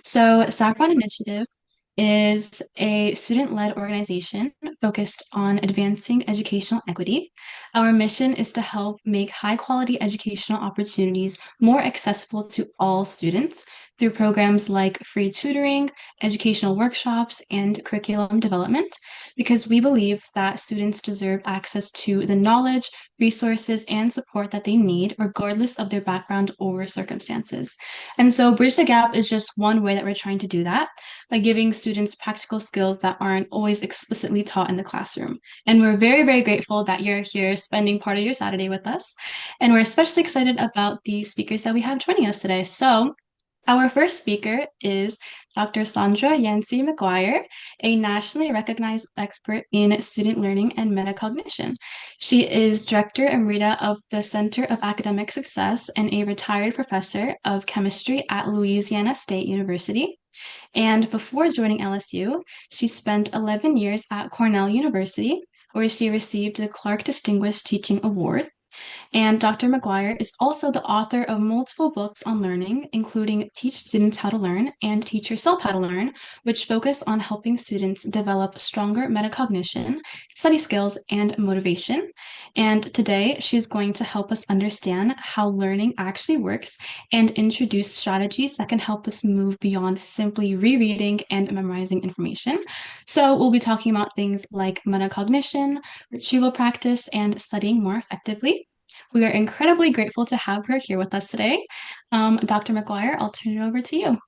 So, Saphron Initiative is a student-led organization focused on advancing educational equity. Our mission is to help make high-quality educational opportunities more accessible to all students through programs like free tutoring, educational workshops, and curriculum development, because we believe that students deserve access to the knowledge, resources, and support that they need, regardless of their background or circumstances. And so Bridge the Gap is just one way that we're trying to do that by giving students practical skills that aren't always explicitly taught in the classroom. And we're very, very grateful that you're here spending part of your Saturday with us. And we're especially excited about the speakers that we have joining us today. So our first speaker is Dr. Saundra McGuire, a nationally recognized expert in student learning and metacognition. She is Director Emerita of the Center of Academic Success and a retired professor of chemistry at Louisiana State University. And before joining LSU, she spent 11 years at Cornell University, where she received the Clark Distinguished Teaching Award. And Dr. McGuire is also the author of multiple books on learning, including Teach Students How to Learn and Teach Yourself How to Learn, which focus on helping students develop stronger metacognition, study skills, and motivation. And today, she's going to help us understand how learning actually works and introduce strategies that can help us move beyond simply rereading and memorizing information. So, we'll be talking about things like metacognition, retrieval practice, and studying more effectively. We are incredibly grateful to have her here with us today. Dr. McGuire, I'll turn it over to you.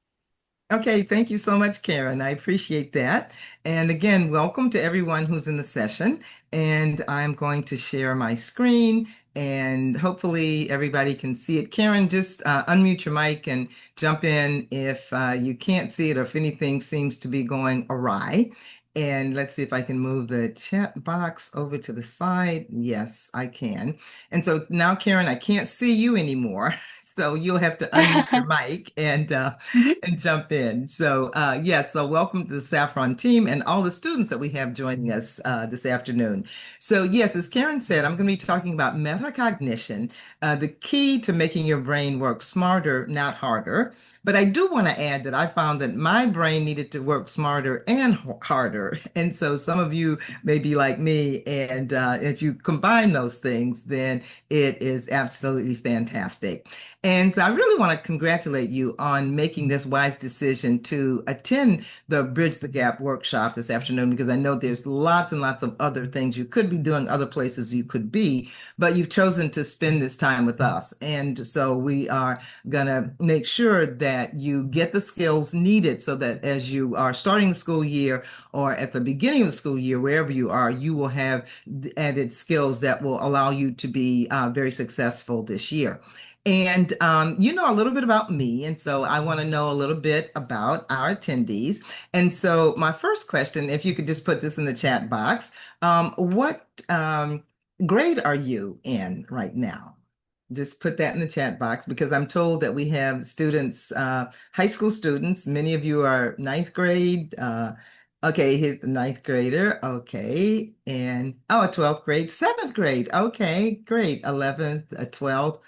Okay, thank you so much, Karen. I appreciate that. And again, welcome to everyone who's in the session. And I'm going to share my screen and hopefully everybody can see it. Karen, just unmute your mic and jump in if you can't see it or if anything seems to be going awry. And let's see if I can move the chat box over to the side. Yes, I can. And so now, Karen, I can't see you anymore. So you'll have to unmute your mic Mhm. and jump in. So yes, so welcome to the Saffron team and all the students that we have joining us this afternoon. So yes, as Karen said, I'm going to be talking about metacognition, the key to making your brain work smarter, not harder. But I do want to add that I found that my brain needed to work smarter and harder. And so some of you may be like me, and if you combine those things, then it is absolutely fantastic. And so I really want to congratulate you on making this wise decision to attend the Bridge the Gap workshop this afternoon, because I know there's lots and lots of other things you could be doing, other places you could be, but you've chosen to spend this time with us. And so we are going to make sure that you get the skills needed so that as you are starting the school year or at the beginning of the school year, wherever you are, you will have added skills that will allow you to be very successful this year. And you know a little bit about me, and so I want to know a little bit about our attendees. And so my first question, if you could just put this in the chat box, what grade are you in right now? Just put that in the chat box because I'm told that we have students, high school students. Many of you are ninth grade. Okay, here's the ninth grader. Okay. And oh, a 12th grade, seventh grade. Okay, great. 11th, 12th,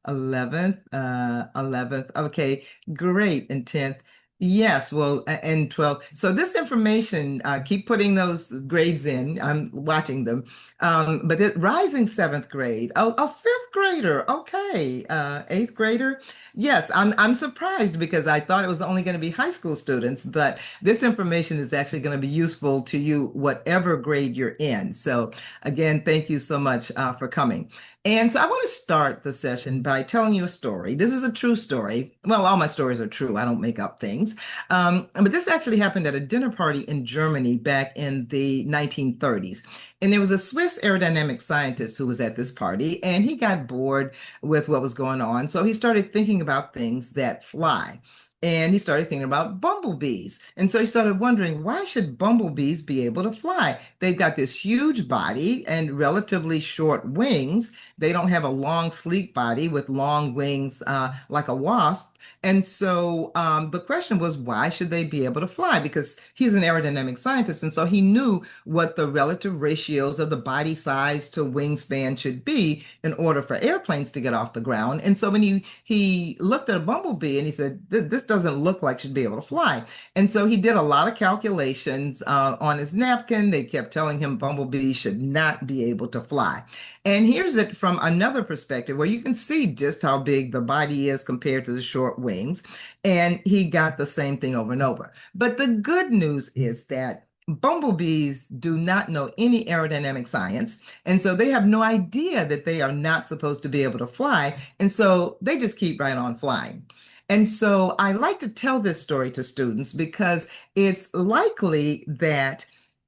11th. Okay, great. And 10th. Yes, well, and 12th. So this information, keep putting those grades in. I'm watching them. But rising seventh grade, oh, a fifth grader, okay, eighth grader. Yes, I'm surprised because I thought it was only going to be high school students, but this information is actually going to be useful to you, whatever grade you're in. So again, thank you so much for coming. And so I want to start the session by telling you a story. This is a true story. Well, all my stories are true. I don't make up things. But this actually happened at a dinner party in Germany back in the 1930s. And there was a Swiss aerodynamic scientist who was at this party, and he got bored with what was going on. So he started thinking about things that fly. And he started thinking about bumblebees. And so he started wondering, why should bumblebees be able to fly? They've got this huge body and relatively short wings. They don't have a long, sleek body with long wings like a wasp. And so the question was, why should they be able to fly? Because he's an aerodynamic scientist, and so he knew what the relative ratios of the body size to wingspan should be in order for airplanes to get off the ground. And so when he looked at a bumblebee and he said, this doesn't look like should be able to fly. And so he did a lot of calculations on his napkin. They kept telling him bumblebees should not be able to fly. And here's it from another perspective where you can see just how big the body is compared to the short wings. And he got the same thing over and over. But the good news is that bumblebees do not know any aerodynamic science. And so they have no idea that they are not supposed to be able to fly. And so they just keep right on flying. And so I like to tell this story to students because it's likely that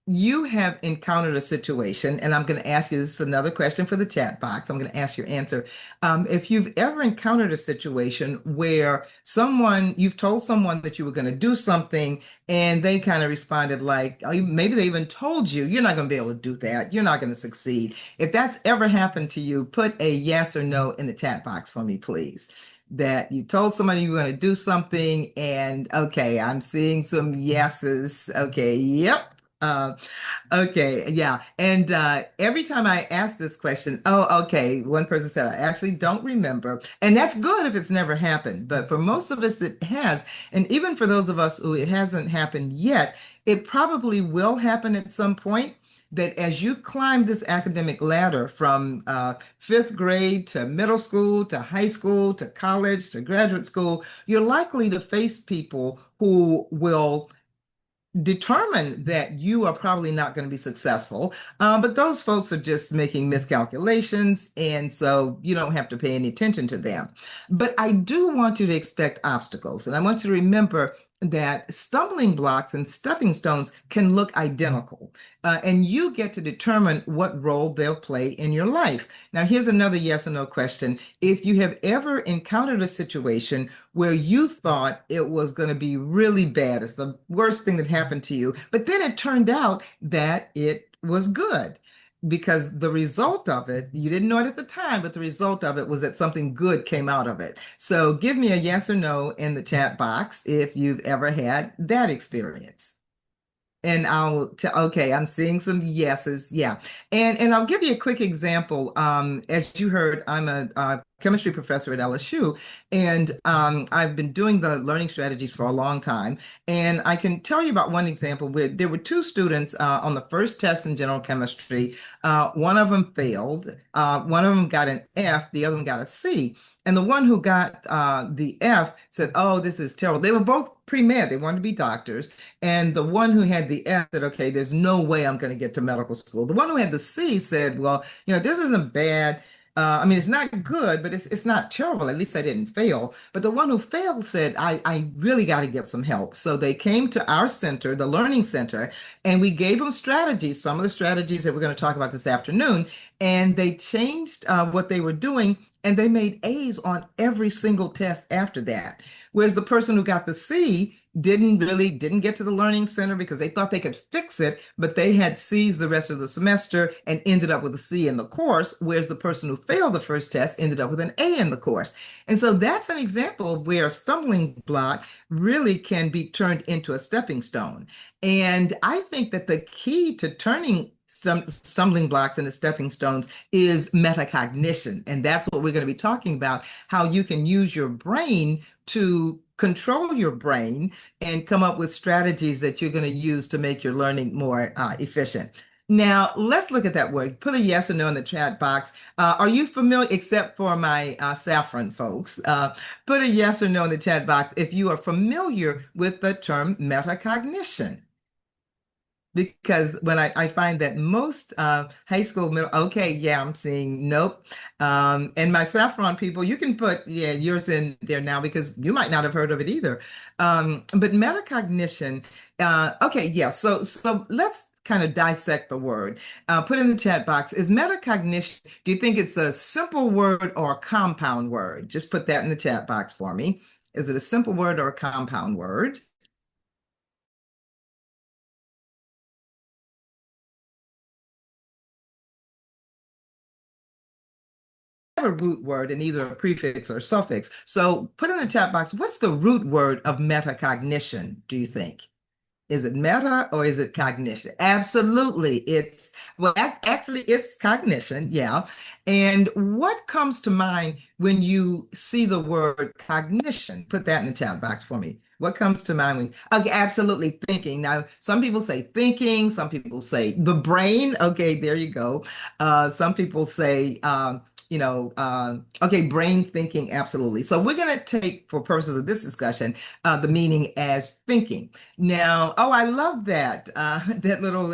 you have encountered a situation, and I'm going to ask you, this is another question for the chat box. I'm going to ask your answer. If you've ever encountered a situation where you've told someone that you were going to do something, and they kind of responded like, oh, maybe they even told you, you're not going to be able to do that. You're not going to succeed. If that's ever happened to you, put a yes or no in the chat box for me, please. That you told somebody you were going to do something, and okay, I'm seeing some yeses. Okay, yep. Okay, yeah. And every time I ask this question, oh, okay, one person said, I actually don't remember. And that's good if it's never happened. But for most of us, it has. And even for those of us who it hasn't happened yet, it probably will happen at some point. That as you climb this academic ladder from fifth grade to middle school to high school to college to graduate school, you're likely to face people who will determine that you are probably not going to be successful. But those folks are just making miscalculations, and so you don't have to pay any attention to them. But I do want you to expect obstacles, and I want you to remember that stumbling blocks and stepping stones can look identical, and you get to determine what role they'll play in your life. Now, here's another yes or no question. If you have ever encountered a situation where you thought it was going to be really bad, it's the worst thing that happened to you, but then it turned out that it was good because the result of it, you didn't know it at the time, but the result of it was that something good came out of it. So give me a yes or no in the chat box if you've ever had that experience. And okay, I'm seeing some yeses. Yeah. And I'll give you a quick example. As you heard, I'm a chemistry professor at LSU, and I've been doing the learning strategies for a long time. And I can tell you about one example where there were two students on the first test in general chemistry. One of them failed. One of them got an F, the other one got a C. And the one who got the F said, oh, this is terrible. They were both pre-med. They wanted to be doctors. And the one who had the F said, okay, there's no way I'm going to get to medical school. The one who had the C said, well, this isn't bad. I mean, it's not good, but it's not terrible. At least I didn't fail. But the one who failed said, I really got to get some help. So they came to our center, the Learning Center, and we gave them strategies, some of the strategies that we're going to talk about this afternoon. And they changed what they were doing, and they made A's on every single test after that. Whereas the person who got the C didn't get to the learning center because they thought they could fix it, but they had C's the rest of the semester and ended up with a C in the course, whereas the person who failed the first test ended up with an A in the course. And so that's an example of where a stumbling block really can be turned into a stepping stone. And I think that the key to turning stumbling blocks into stepping stones is metacognition. And that's what we're going to be talking about, how you can use your brain to control your brain and come up with strategies that you're going to use to make your learning more efficient. Now, let's look at that word. Put a yes or no in the chat box. Are you familiar, except for my Saphron folks, put a yes or no in the chat box if you are familiar with the term metacognition. Because when I find that most high school, okay, yeah, I'm seeing nope. And my Saffron people, you can put, yeah, yours in there now because you might not have heard of it either. But metacognition, okay, yeah, so let's kind of dissect the word. Put in the chat box, is metacognition, do you think it's a simple word or a compound word? Just put that in the chat box for me. Is it a simple word or a compound word? a root word in either a prefix or suffix. So put in the chat box, what's the root word of metacognition, do you think? Is it meta or is it cognition? Absolutely. Actually, it's cognition. Yeah. And what comes to mind when you see the word cognition? Put that in the chat box for me. What comes to mind when, okay, absolutely thinking. Now, some people say thinking, some people say the brain. Okay, there you go. Some people say, okay, brain thinking, absolutely. So we're going to take, for purposes of this discussion, the meaning as thinking. Now, oh, I love that that little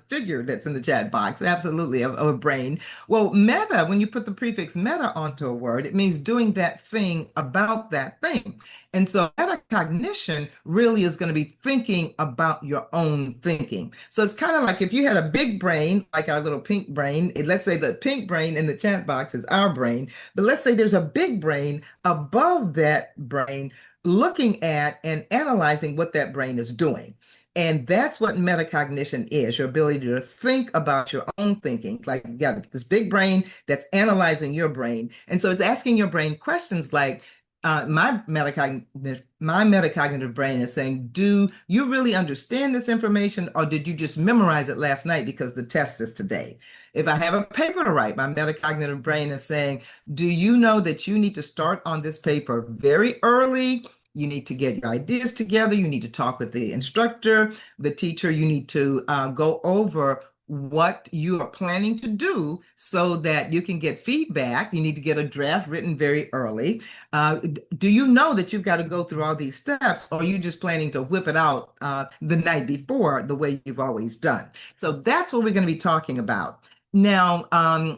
figure that's in the chat box. Absolutely, of a brain. Well, meta, when you put the prefix meta onto a word, it means doing that thing about that thing. And so metacognition really is going to be thinking about your own thinking. So it's kind of like if you had a big brain, like our little pink brain, let's say the pink brain in the chat box is our brain, but let's say there's a big brain above that brain looking at and analyzing what that brain is doing. And that's what metacognition is, your ability to think about your own thinking. Like you got this big brain that's analyzing your brain. And so it's asking your brain questions like, my metacognitive brain is saying, do you really understand this information, or did you just memorize it last night because the test is today? If I have a paper to write, my metacognitive brain is saying, do you know that you need to start on this paper very early? You need to get your ideas together. You need to talk with the instructor, the teacher. You need to go over what you are planning to do so that you can get feedback. You need to get a draft written very early. Do you know that you've got to go through all these steps, or are you just planning to whip it out the night before the way you've always done? So that's what we're going to be talking about. Now,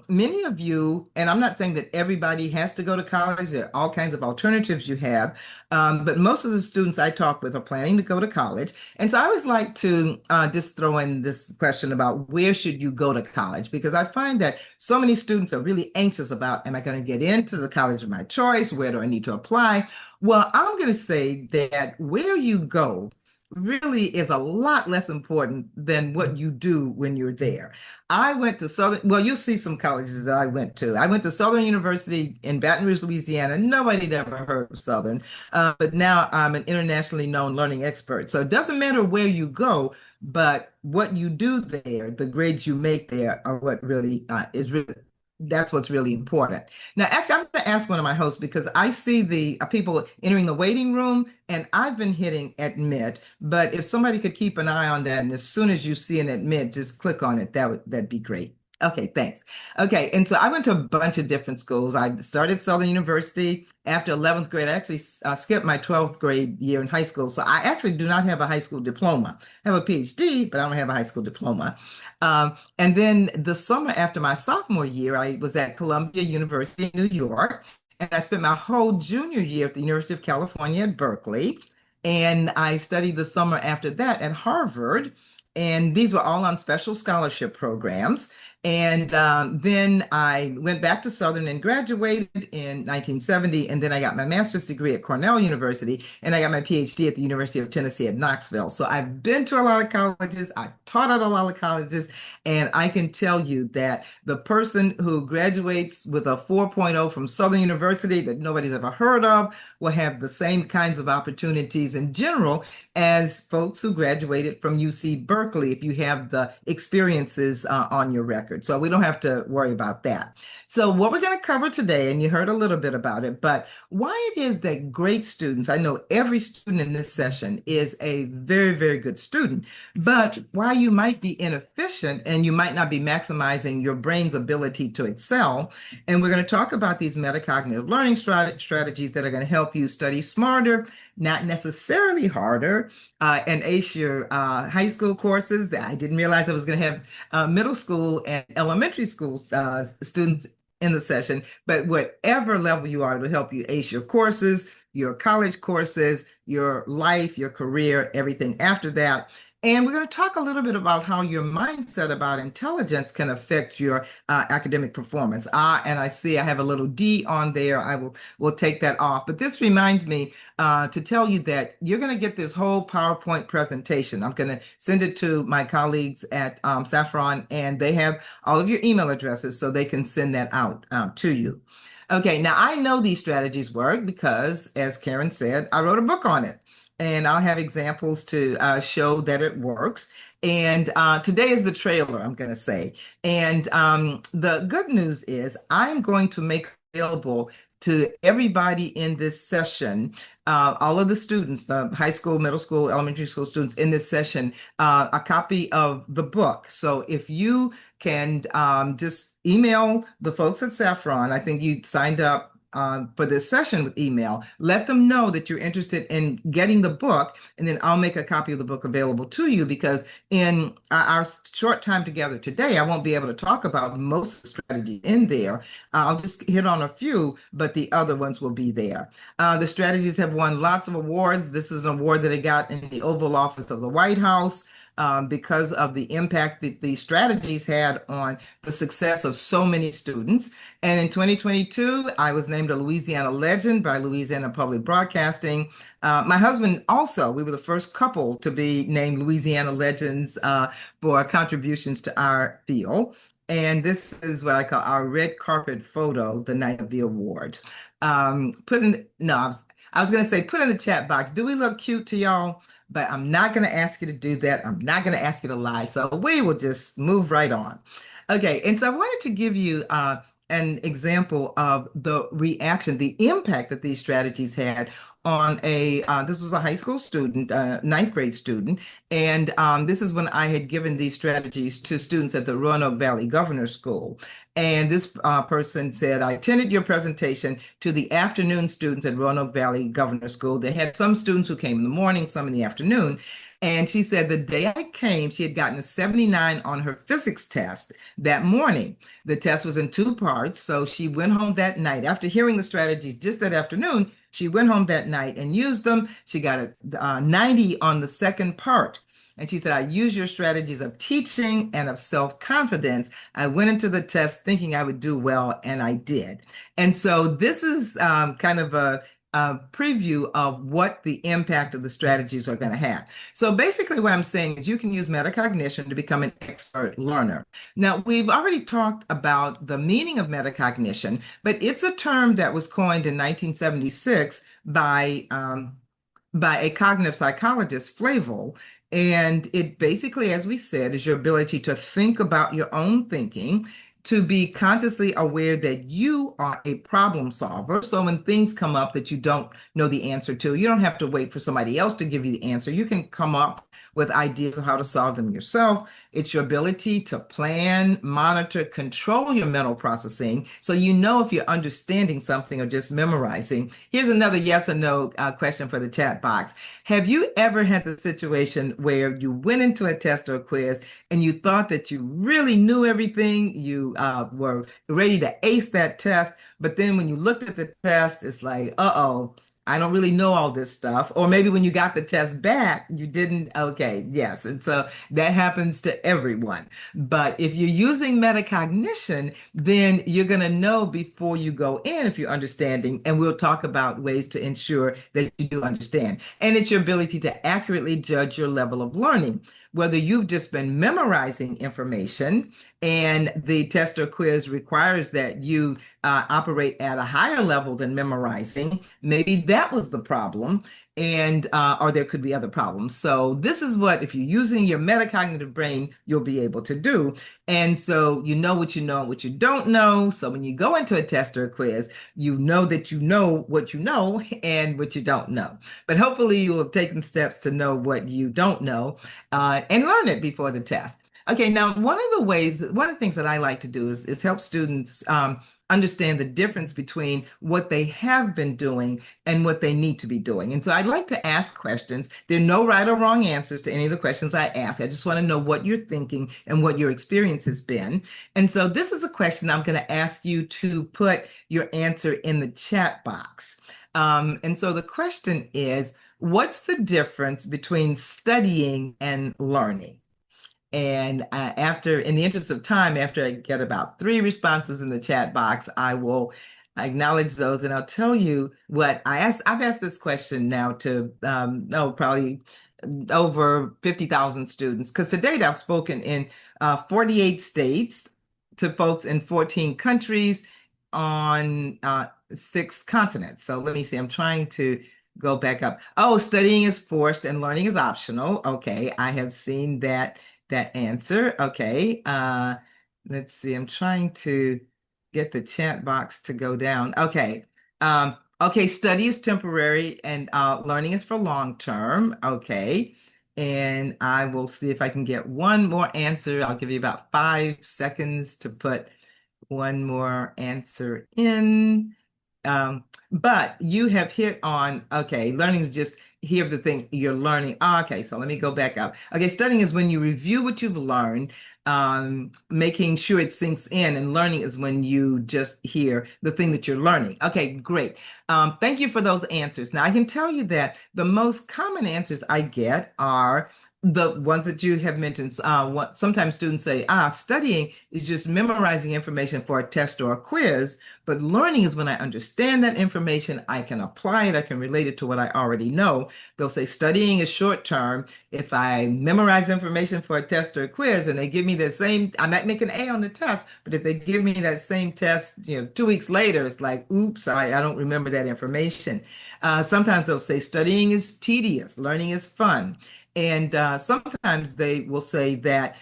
many of you, and I'm not saying that everybody has to go to college, there are all kinds of alternatives you have, but most of the students I talk with are planning to go to college. And so I always like to just throw in this question about where should you go to college? Because I find that so many students are really anxious about, am I going to get into the college of my choice? Where do I need to apply? Well, I'm going to say that where you go really is a lot less important than what you do when you're there. I went to well, you'll see some colleges that I went to. I went to Southern University in Baton Rouge, Louisiana. Nobody had ever heard of Southern, but now I'm an internationally known learning expert. So it doesn't matter where you go, but what you do there, the grades you make there are what really is really, that's what's really important. Now, actually, I'm going to ask one of my hosts because I see the people entering the waiting room, and I've been hitting admit. But if somebody could keep an eye on that, and as soon as you see an admit, just click on it. That'd be great. Okay, thanks. Okay, and so I went to a bunch of different schools. I started Southern University after 11th grade. I actually skipped my 12th grade year in high school. So I actually do not have a high school diploma. I have a PhD, but I don't have a high school diploma. And then the summer after my sophomore year, I was at Columbia University in New York. And I spent my whole junior year at the University of California at Berkeley. And I studied the summer after that at Harvard. And these were all on special scholarship programs. And then I went back to Southern and graduated in 1970. And then I got my master's degree at Cornell University. And I got my PhD at the University of Tennessee at Knoxville. So I've been to a lot of colleges. I taught at a lot of colleges. And I can tell you that the person who graduates with a 4.0 from Southern University that nobody's ever heard of will have the same kinds of opportunities in general as folks who graduated from UC Berkeley, if you have the experiences on your record. So we don't have to worry about that. So what we're going to cover today, and you heard a little bit about it, but why it is that great students, I know every student in this session is a very, very good student, but why you might be inefficient and you might not be maximizing your brain's ability to excel. And we're going to talk about these metacognitive learning strategies that are going to help you study smarter, not necessarily harder, and ace your high school courses. I didn't realize I was going to have middle school and elementary school students in the session, but whatever level you are, to help you ace your courses, your college courses, your life, your career, everything after that. And we're going to talk a little bit about how your mindset about intelligence can affect your academic performance. And I see I have a little D on there. Will take that off. But this reminds me to tell you that you're going to get this whole PowerPoint presentation. I'm going to send it to my colleagues at Saphron, and they have all of your email addresses so they can send that out to you. Okay, now I know these strategies work because, as Karen said, I wrote a book on it. And I'll have examples to show that it works. And today is the trailer, I'm going to say. And the good news is I'm going to make available to everybody in this session, all of the students, the high school, middle school, elementary school students in this session, a copy of the book. So if you can just email the folks at Saffron. I think you signed up for this session with email. Let them know that you're interested in getting the book, and then I'll make a copy of the book available to you because in our short time together today, I won't be able to talk about most of the strategies in there. I'll just hit on a few, but the other ones will be there. The strategies have won lots of awards. This is an award that I got in the Oval Office of the White House. Because of the impact that these strategies had on the success of so many students. And in 2022, I was named a Louisiana Legend by Louisiana Public Broadcasting. My husband also, we were the first couple to be named Louisiana Legends for contributions to our field. And this is what I call our red carpet photo the night of the awards. No, I was going to say, put in the chat box, do we look cute to y'all? But I'm not going to ask you to do that. I'm not going to ask you to lie. So we will just move right on. Okay. And so I wanted to give you an example of the reaction, the impact that these strategies had on this was a high school student, ninth grade student. And this is when I had given these strategies to students at the Roanoke Valley Governor's School. And this person said, I attended your presentation to the afternoon students at Roanoke Valley Governor's School. They had some students who came in the morning, some in the afternoon. And she said the day I came, she had gotten a 79 on her physics test that morning. The test was in two parts. So she went home that night. After hearing the strategies just that afternoon, she went home that night and used them. She got a 90 on the second part. And she said, I use your strategies of teaching and of self-confidence. I went into the test thinking I would do well, and I did. And so this is kind of a preview of what the impact of the strategies are going to have. So basically what I'm saying is you can use metacognition to become an expert learner. Now, we've already talked about the meaning of metacognition, but it's a term that was coined in 1976 by a cognitive psychologist, Flavel. And it basically, as we said, is your ability to think about your own thinking, to be consciously aware that you are a problem solver. So when things come up that you don't know the answer to, you don't have to wait for somebody else to give you the answer. You can come up with ideas of how to solve them yourself. It's your ability to plan, monitor, control your mental processing so you know if you're understanding something or just memorizing. Here's another yes or no question for the chat box. Have you ever had the situation where you went into a test or a quiz and you thought that you really knew everything, you were ready to ace that test, but then when you looked at the test, it's like, uh-oh, I don't really know all this stuff. Or maybe when you got the test back, you didn't. Okay, yes. And so that happens to everyone. But if you're using metacognition, then you're going to know before you go in if you're understanding. And we'll talk about ways to ensure that you do understand. And it's your ability to accurately judge your level of learning. Whether you've just been memorizing information and the test or quiz requires that you operate at a higher level than memorizing, maybe that was the problem, and or there could be other problems. So this is what, if you're using your metacognitive brain, you'll be able to do. And so you know what you know and what you don't know. So when you go into a test or a quiz, you know that you know what you know and what you don't know. But hopefully you'll have taken steps to know what you don't know and learn it before the test. Okay, now one of the things that I like to do is help students understand the difference between what they have been doing and what they need to be doing. And so I'd like to ask questions. There are no right or wrong answers to any of the questions I ask. I just want to know what you're thinking and what your experience has been. And so this is a question I'm going to ask you to put your answer in the chat box. And so the question is, what's the difference between studying and learning? And in the interest of time, after I get about 3 responses in the chat box, I will acknowledge those and I'll tell you what I asked. I've asked this question now to, probably over 50,000 students, because to date I've spoken in 48 states to folks in 14 countries on 6 continents. So let me see. I'm trying to go back up. Oh, studying is forced and learning is optional. Okay, I have seen that answer. Okay. Let's see. I'm trying to get the chat box to go down. Okay. Okay, study is temporary and learning is for long term. Okay. And I will see if I can get one more answer. I'll give you about 5 seconds to put one more answer in. But you have hit on, okay, learning is just here the thing you're learning. Okay, so let me go back up. Okay, studying is when you review what you've learned, making sure it sinks in, and learning is when you just hear the thing that you're learning. Okay, great. Thank you for those answers. Now, I can tell you that the most common answers I get are the ones that you have mentioned. What sometimes students say, studying is just memorizing information for a test or a quiz, but learning is when I understand that information, I can apply it, I can relate it to what I already know. They'll say studying is short term. If I memorize information for a test or a quiz and they give me the same, I might make an A on the test, but if they give me that same test, 2 weeks later, it's like, oops, I don't remember that information. Sometimes they'll say studying is tedious, learning is fun. And sometimes they will say that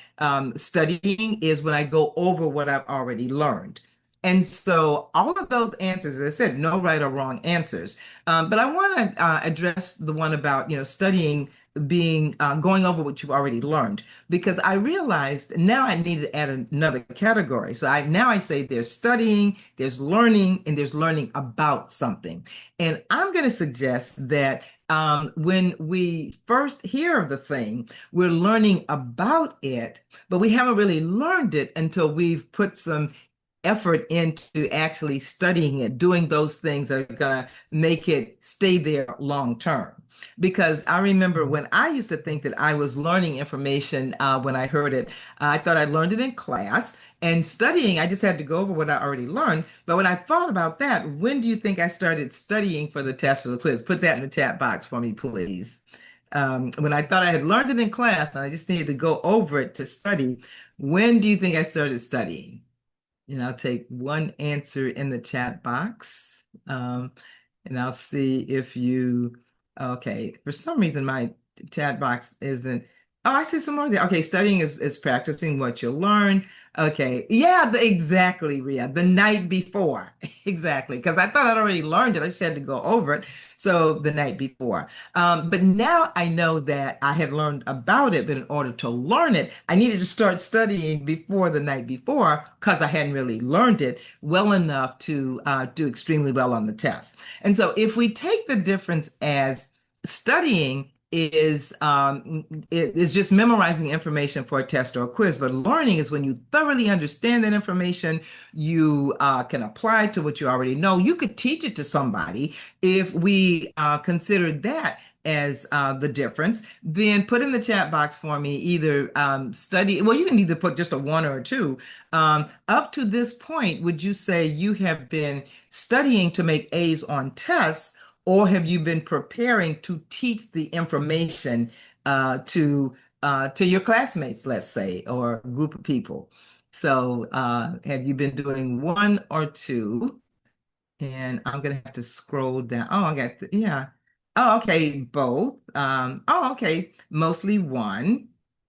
studying is when I go over what I've already learned. And so all of those answers, as I said, no right or wrong answers. But I want to address the one about, studying being going over what you've already learned, because I realized now I need to add another category. So now I say there's studying, there's learning, and there's learning about something. And I'm going to suggest that when we first hear of the thing, we're learning about it, but we haven't really learned it until we've put some effort into actually studying it, doing those things that are going to make it stay there long term. Because I remember when I used to think that I was learning information when I heard it, I thought I learned it in class. And studying, I just had to go over what I already learned. But when I thought about that, when do you think I started studying for the test or the quiz? Put that in the chat box for me, please. When I thought I had learned it in class and I just needed to go over it to study, when do you think I started studying? And I'll take one answer in the chat box. And I'll see if you, okay, for some reason my chat box isn't, oh, I see some more there. Okay, studying is practicing what you learn. Okay, yeah, exactly, Ria, the night before. Exactly, because I thought I'd already learned it. I just had to go over it. So the night before. But now I know that I had learned about it, but in order to learn it, I needed to start studying before the night before because I hadn't really learned it well enough to do extremely well on the test. And so if we take the difference as studying is just memorizing information for a test or a quiz, but learning is when you thoroughly understand that information, you can apply it to what you already know. You could teach it to somebody. If we consider that as the difference, then put in the chat box for me either study, well, you can either put just a 1 or a 2. Up to this point, would you say you have been studying to make A's on tests, or have you been preparing to teach the information to your classmates, let's say, or a group of people? So have you been doing 1 or 2? And I'm gonna have to scroll down. Oh, I got yeah. Oh, okay, both. Oh, okay, mostly 1.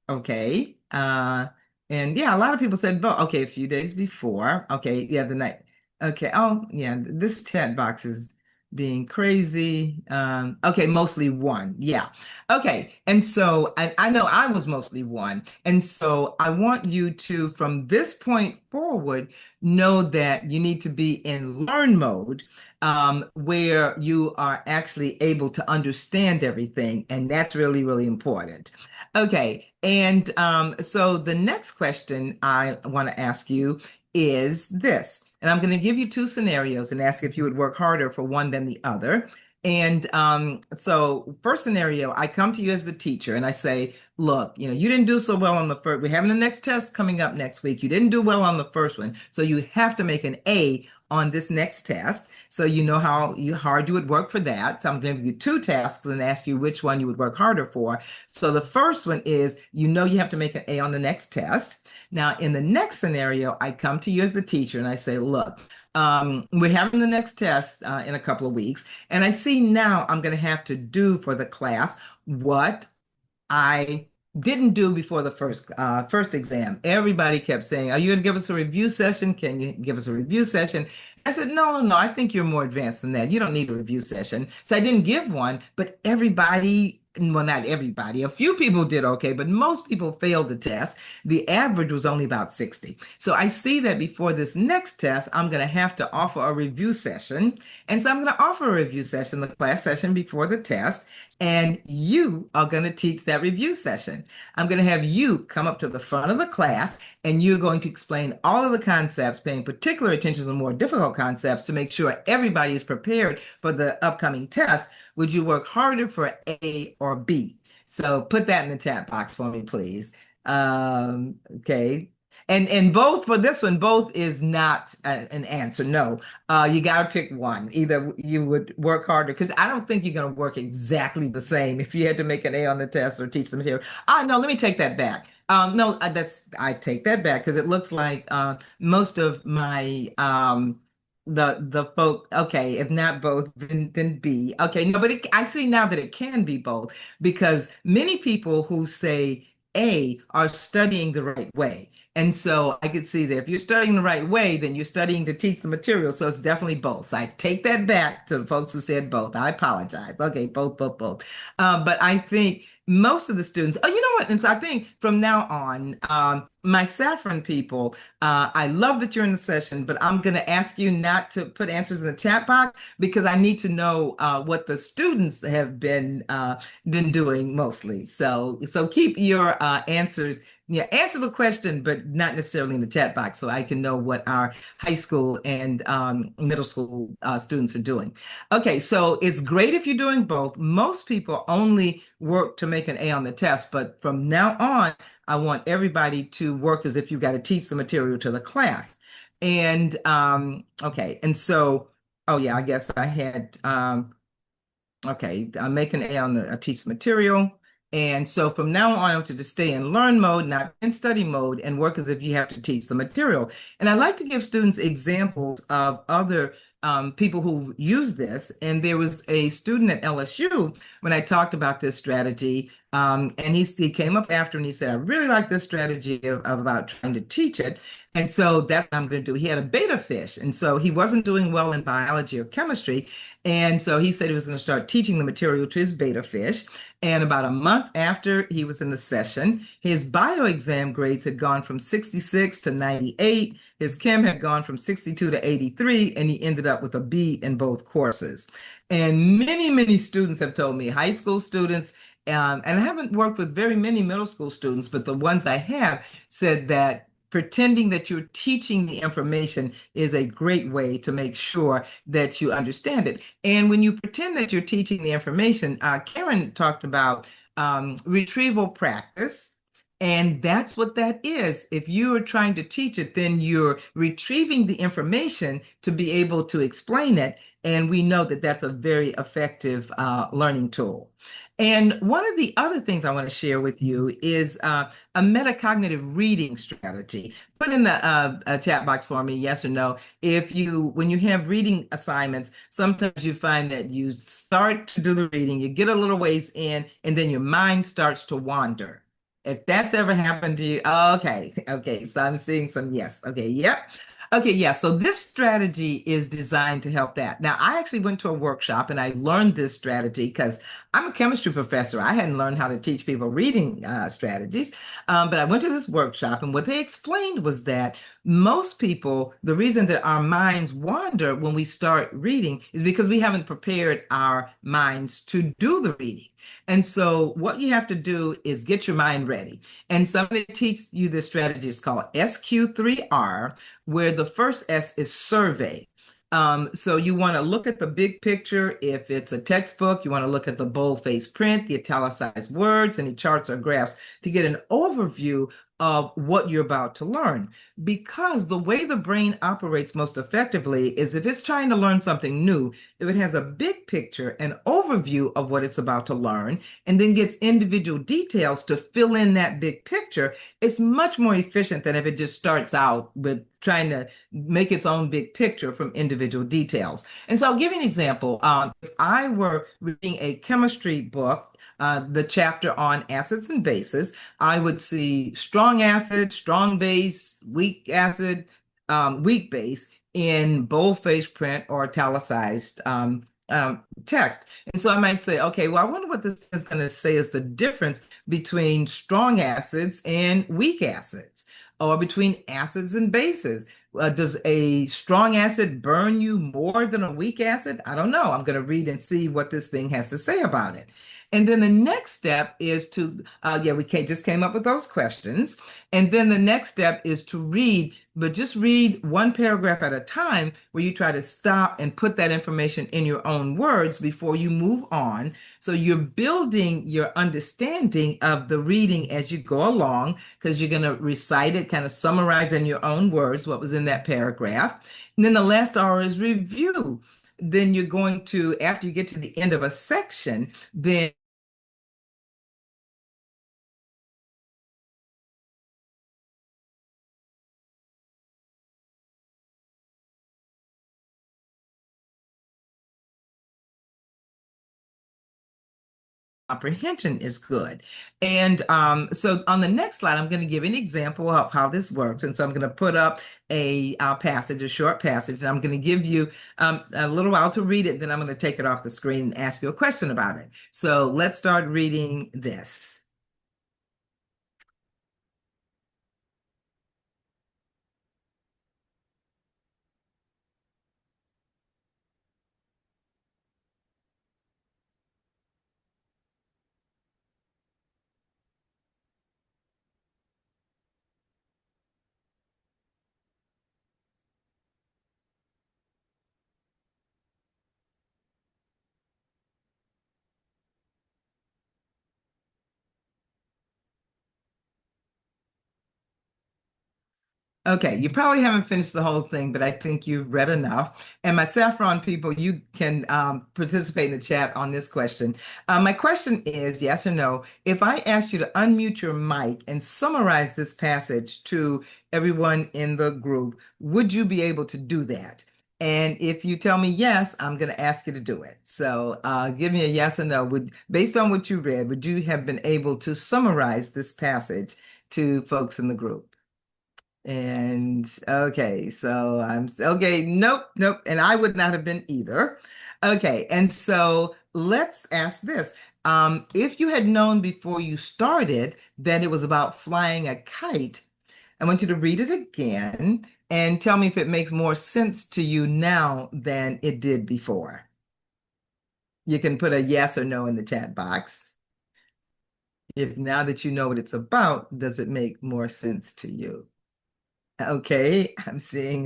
Okay. And yeah, a lot of people said both. Okay, a few days before. Okay, yeah, the night. Okay. Oh, yeah, this chat box is being crazy. Okay, mostly 1. Yeah. Okay. And so I know I was mostly 1. And so I want you to, from this point forward, know that you need to be in learn mode, where you are actually able to understand everything. And that's really, really important. Okay. And so the next question I want to ask you is this. And I'm going to give you 2 scenarios and ask if you would work harder for one than the other. And so first scenario, I come to you as the teacher and I say, look, you didn't do so well on the first, we're having the next test coming up next week. You didn't do well on the first one. So you have to make an A on this next test. So you know how hard you would work for that. So I'm going to give you two tasks and ask you which one you would work harder for. So the first one is, you have to make an A on the next test. Now, in the next scenario, I come to you as the teacher and I say, look, we're having the next test in a couple of weeks, and I see now I'm going to have to do for the class what I didn't do before the first exam. Everybody kept saying, "Are you going to give us a review session? Can you give us a review session?" I said, "No, no, no. I think you're more advanced than that. You don't need a review session." So I didn't give one, but everybody, well, not everybody, a few people did okay, but most people failed the test. The average was only about 60. So I see that before this next test, I'm going to have to offer a review session. And so I'm going to offer a review session, the class session before the test. And you are going to teach that review session. I'm going to have you come up to the front of the class and you're going to explain all of the concepts, paying particular attention to the more difficult concepts to make sure everybody is prepared for the upcoming test. Would you work harder for A or B? So put that in the chat box for me, please. Okay. And both for this one, both is not an answer. No, you got to pick one. Either you would work harder, because I don't think you're going to work exactly the same if you had to make an A on the test or teach them here. No, let me take that back. No, I take that back because it looks like most of my the folk. Okay, if not both, then B. Okay, no, but I see now that it can be both, because many people who say A are studying the right way. And so I could see that if you're studying the right way, then you're studying to teach the material. So it's definitely both. So I take that back to the folks who said both. I apologize. Okay, both, both, both. But I think most of the students, oh, you know what? And so I think from now on, my Saphron people, I love that you're in the session, but I'm going to ask you not to put answers in the chat box because I need to know what the students have been doing mostly. So keep your answers. Yeah, answer the question, but not necessarily in the chat box, so I can know what our high school and middle school students are doing. Okay, so it's great if you're doing both. Most people only work to make an A on the test, but from now on, I want everybody to work as if you've got to teach the material to the class. And okay, and so, oh yeah, I guess I had okay, I make an A on the teach material. And so from now on to the stay and learn mode, not in study mode, and work as if you have to teach the material. And I like to give students examples of other people who use this. And there was a student at LSU when I talked about this strategy, and he came up after and he said, I really like this strategy of about trying to teach it. And so that's what I'm going to do. He had a beta fish, and so he wasn't doing well in biology or chemistry. And so he said he was going to start teaching the material to his beta fish. And about a month after he was in the session, his bio exam grades had gone from 66 to 98. His chem had gone from 62 to 83, and he ended up with a B in both courses. And many, many students have told me, high school students, and I haven't worked with very many middle school students, but the ones I have said that pretending that you're teaching the information is a great way to make sure that you understand it. And when you pretend that you're teaching the information, Karen talked about retrieval practice. And that's what that is. If you are trying to teach it, then you're retrieving the information to be able to explain it. And we know that that's a very effective learning tool. And one of the other things I want to share with you is a metacognitive reading strategy. Put in the chat box for me, yes or no. When you have reading assignments, sometimes you find that you start to do the reading, you get a little ways in, and then your mind starts to wander. If that's ever happened to you, okay. So I'm seeing some yes. Okay, yep. Okay, yeah. So this strategy is designed to help that. Now, I actually went to a workshop and I learned this strategy because I'm a chemistry professor. I hadn't learned how to teach people reading strategies, but I went to this workshop, and what they explained was that most people, the reason that our minds wander when we start reading is because we haven't prepared our minds to do the reading. And so what you have to do is get your mind ready. And so I'm going to teach you this strategy. It's called SQ3R, where the first S is survey. So you want to look at the big picture. If it's a textbook, you want to look at the boldface print, the italicized words, any charts or graphs to get an overview of what you're about to learn. Because the way the brain operates most effectively is if it's trying to learn something new, if it has a big picture, an overview of what it's about to learn, and then gets individual details to fill in that big picture, it's much more efficient than if it just starts out with trying to make its own big picture from individual details. And so I'll give you an example. If I were reading a chemistry book, the chapter on acids and bases, I would see strong acid, strong base, weak acid, weak base in boldface print or italicized text. And so I might say, okay, well, I wonder what this is going to say is the difference between strong acids and weak acids, or between acids and bases. Does a strong acid burn you more than a weak acid? I don't know. I'm going to read and see what this thing has to say about it. And then the next step is to, just came up with those questions. And then the next step is to read, but just read one paragraph at a time where you try to stop and put that information in your own words before you move on. So you're building your understanding of the reading as you go along, because you're going to recite it, kind of summarize in your own words what was in that paragraph. And then the last hour is review. Then you're going to, after you get to the end of a section, then comprehension is good. And so on the next slide, I'm going to give an example of how this works. And so I'm going to put up a passage, a short passage, and I'm going to give you a little while to read it. Then I'm going to take it off the screen and ask you a question about it. So let's start reading this. Okay, you probably haven't finished the whole thing, but I think you've read enough. And my Saffron people, you can participate in the chat on this question. My question is yes or no. If I asked you to unmute your mic and summarize this passage to everyone in the group, would you be able to do that? And if you tell me yes, I'm going to ask you to do it. So give me a yes or no. Based on what you read, would you have been able to summarize this passage to folks in the group? And okay, so I'm okay, nope, and I would not have been either. Okay, and so let's ask this. If you had known before you started that it was about flying a kite, I want you to read it again and tell me if it makes more sense to you now than it did before. You can put a yes or no in the chat box. If now that you know what it's about, does it make more sense to you? Okay, I'm seeing,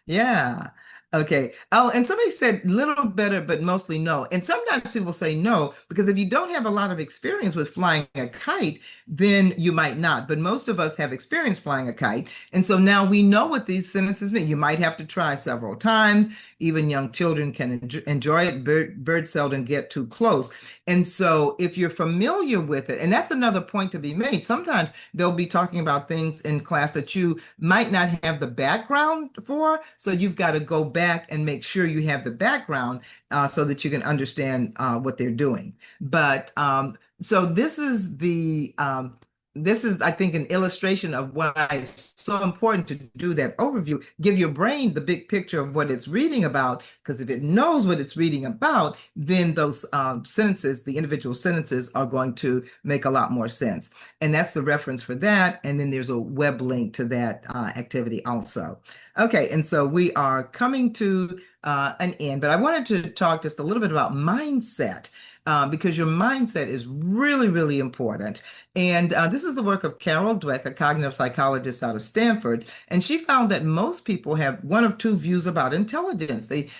yeah. Okay. Oh, and somebody said little better, but mostly no. And sometimes people say no, because if you don't have a lot of experience with flying a kite, then you might not. But most of us have experience flying a kite. And so now we know what these sentences mean. You might have to try several times. Even young children can enjoy it. Birds seldom get too close. And so if you're familiar with it, and that's another point to be made, sometimes they'll be talking about things in class that you might not have the background for. So you've got to go back and make sure you have the background so that you can understand what they're doing. But so this is, I think, an illustration of why it's so important to do that overview, give your brain the big picture of what it's reading about, because if it knows what it's reading about, then those sentences, the individual sentences, are going to make a lot more sense. And that's the reference for that. And then there's a web link to that activity also. Okay, and so we are coming to an end, but I wanted to talk just a little bit about mindset. because your mindset is really, really important. And this is the work of Carol Dweck, a cognitive psychologist out of Stanford. And she found that most people have one of two views about intelligence. They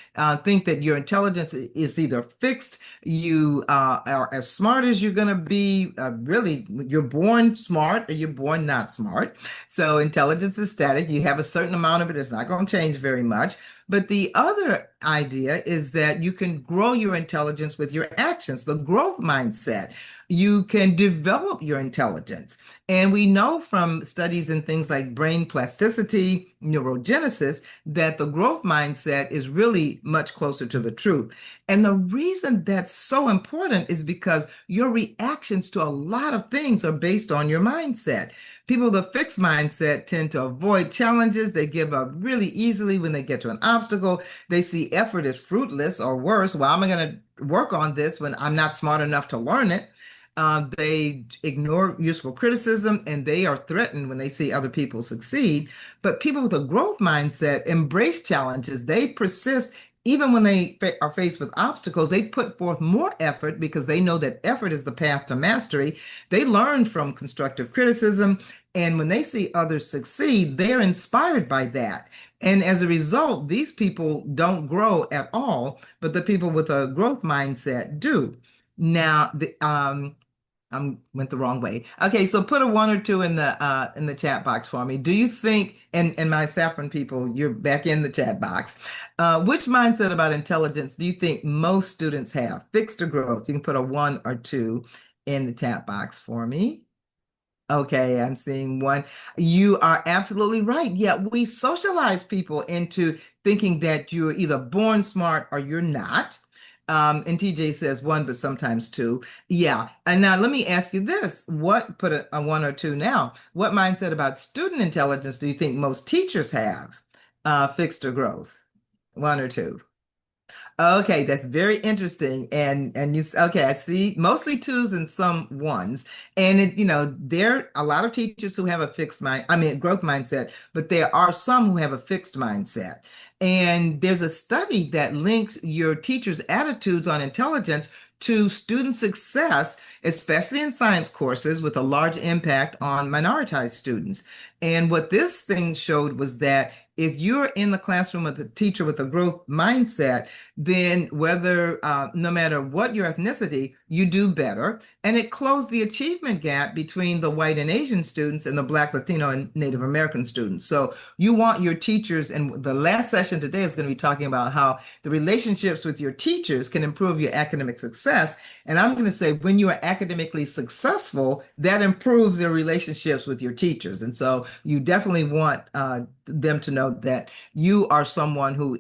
think that your intelligence is either fixed, you are as smart as you're going to be. Really, you're born smart or you're born not smart. So intelligence is static. You have a certain amount of it. It's not going to change very much. But the other idea is that you can grow your intelligence with your actions, the growth mindset. You can develop your intelligence. And we know from studies in things like brain plasticity, neurogenesis, that the growth mindset is really much closer to the truth. And the reason that's so important is because your reactions to a lot of things are based on your mindset. People with a fixed mindset tend to avoid challenges. They give up really easily when they get to an obstacle. They see effort as fruitless or worse. Well, am I going to work on this when I'm not smart enough to learn it? They ignore useful criticism and they are threatened when they see other people succeed. But people with a growth mindset embrace challenges. They persist even when they are faced with obstacles. They put forth more effort because they know that effort is the path to mastery. They learn from constructive criticism. And when they see others succeed, they're inspired by that. And as a result, these people don't grow at all, but the people with a growth mindset do. Now, I went the wrong way. Okay, so put a one or two in the chat box for me. Do you think, and my Saffron people, you're back in the chat box. Which mindset about intelligence do you think most students have? Fixed or growth? You can put a one or two in the chat box for me. Okay, I'm seeing one. You are absolutely right. Yeah, we socialize people into thinking that you're either born smart or you're not. And TJ says one, but sometimes two. Yeah. And now let me ask you this. Put a one or two now. What mindset about student intelligence do you think most teachers have? Fixed or growth? One or two? Okay, that's very interesting. And you okay, I see mostly twos and some ones. And there are a lot of teachers who have a fixed mind, I mean growth mindset, but there are some who have a fixed mindset. And there's a study that links your teacher's attitudes on intelligence to student success, especially in science courses, with a large impact on minoritized students. And what this thing showed was that if you're in the classroom with a teacher with a growth mindset, then no matter what your ethnicity, you do better. And it closed the achievement gap between the white and Asian students and the Black, Latino, and Native American students. So you want your teachers, and the last session today is going to be talking about how the relationships with your teachers can improve your academic success. And I'm going to say when you are academically successful, that improves your relationships with your teachers. And so you definitely want them to know that you are someone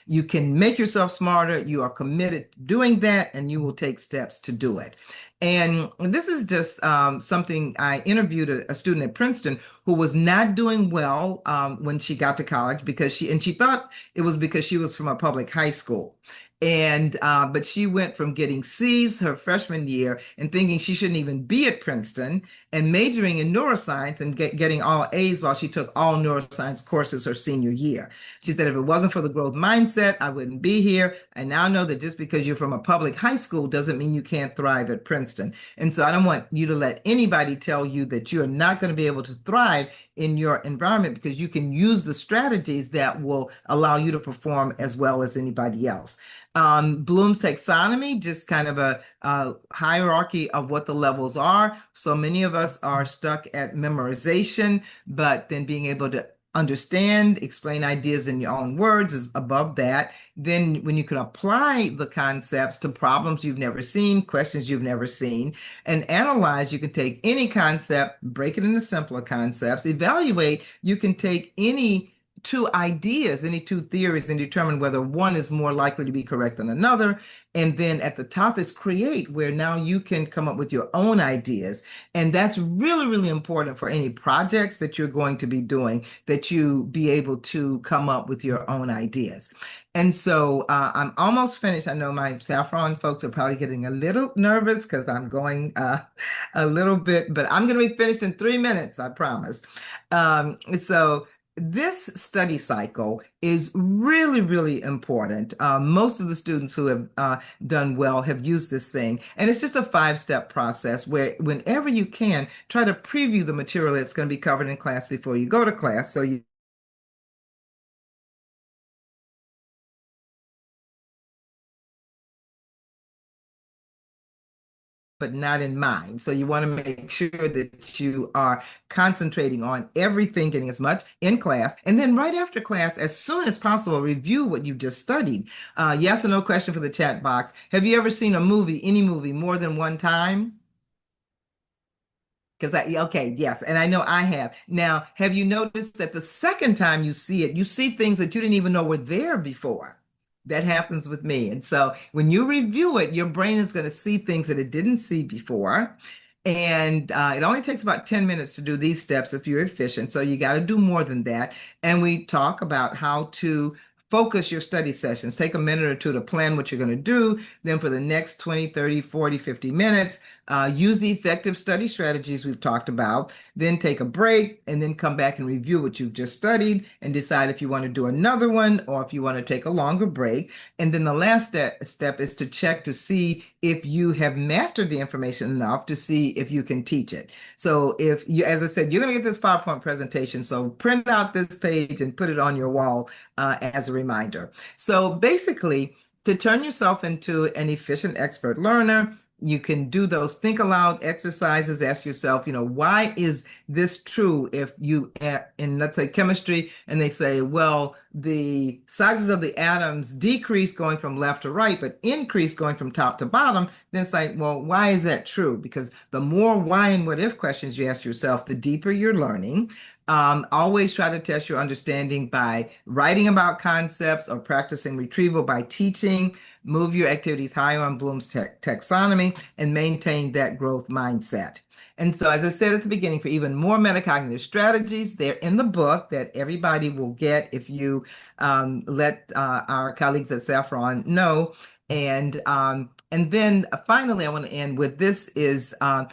you can make yourself smarter, you are committed to doing that, and you will take steps to do it. And this is just something I interviewed a student at Princeton who was not doing well when she got to college because she thought it was because she was from a public high school. But she went from getting C's her freshman year and thinking she shouldn't even be at Princeton and majoring in neuroscience and getting all A's while she took all neuroscience courses her senior year. She said, if it wasn't for the growth mindset, I wouldn't be here. I now know that just because you're from a public high school doesn't mean you can't thrive at Princeton. And so I don't want you to let anybody tell you that you're not going to be able to thrive in your environment because you can use the strategies that will allow you to perform as well as anybody else. Bloom's taxonomy, just kind of a hierarchy of what the levels are. So many of us are stuck at memorization, but then being able to understand, explain ideas in your own words is above that. Then when you can apply the concepts to problems you've never seen, questions you've never seen, and analyze, you can take any concept, break it into simpler concepts, evaluate, you can take any two ideas, any two theories, and determine whether one is more likely to be correct than another. And then at the top is create, where now you can come up with your own ideas. And that's really, really important for any projects that you're going to be doing, that you be able to come up with your own ideas. And so I'm almost finished. I know my Saffron folks are probably getting a little nervous because I'm going a little bit, but I'm going to be finished in 3 minutes, I promise. So this study cycle is really, really important. Most of the students who have done well have used this thing. And it's just a five-step process where whenever you can, try to preview the material that's going to be covered in class before you go to class. So you but not in mind. So you want to make sure that you are concentrating on everything, getting as much in class. And then right after class, as soon as possible, review what you just studied. Yes or no question for the chat box. Have you ever seen a movie, any movie, more than one time? Because okay, yes, and I know I have. Now, have you noticed that the second time you see it, you see things that you didn't even know were there before? That happens with me. And so when you review it, your brain is going to see things that it didn't see before. And it only takes about 10 minutes to do these steps if you're efficient. So you got to do more than that. And we talk about how to focus your study sessions. Take a minute or two to plan what you're going to do. Then for the next 20, 30, 40, 50 minutes, use the effective study strategies we've talked about. Then take a break and then come back and review what you've just studied and decide if you want to do another one or if you want to take a longer break. And then the last step is to check to see if you have mastered the information enough to see if you can teach it. So if you, as I said, you're going to get this PowerPoint presentation. So print out this page and put it on your wall as a reminder. So basically, to turn yourself into an efficient expert learner, you can do those think aloud exercises. Ask yourself, why is this true? If you, in let's say chemistry, and they say, well, the sizes of the atoms decrease going from left to right, but increase going from top to bottom, then it's like, well, why is that true? Because the more why and what if questions you ask yourself, the deeper you're learning. Always try to test your understanding by writing about concepts or practicing retrieval by teaching. Move your activities higher on Bloom's taxonomy and maintain that growth mindset. And so, as I said at the beginning, for even more metacognitive strategies, they're in the book that everybody will get if you let our colleagues at Saphron know. And then finally, I want to end with this is an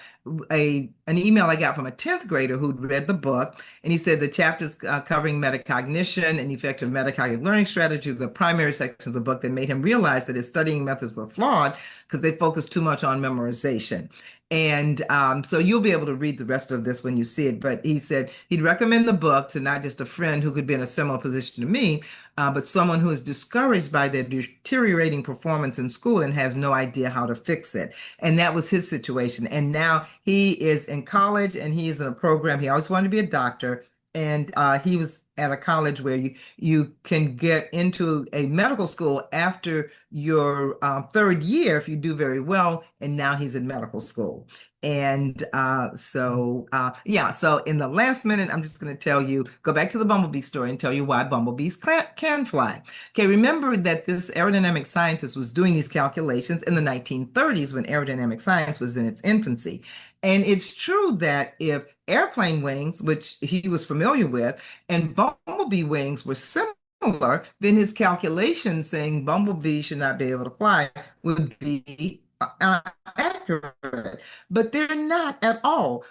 email I got from a 10th grader who'd read the book, and he said the chapters covering metacognition and effective metacognitive learning strategy were the primary sections of the book that made him realize that his studying methods were flawed because they focused too much on memorization. And so you'll be able to read the rest of this when you see it. But he said he'd recommend the book to not just a friend who could be in a similar position to me, but someone who is discouraged by their deteriorating performance in school and has no idea how to fix it. And that was his situation. And now he is in college and he is in a program. He always wanted to be a doctor. And he was at a college where you can get into a medical school after your third year if you do very well. And now he's in medical school. And yeah, so in the last minute, I'm just going to tell you, go back to the bumblebee story and tell you why bumblebees can fly. Okay, remember that this aerodynamic scientist was doing these calculations in the 1930s when aerodynamic science was in its infancy. And it's true that if airplane wings, which he was familiar with, and bumblebee wings were similar, then his calculations saying bumblebees should not be able to fly would be accurate, but they're not at all.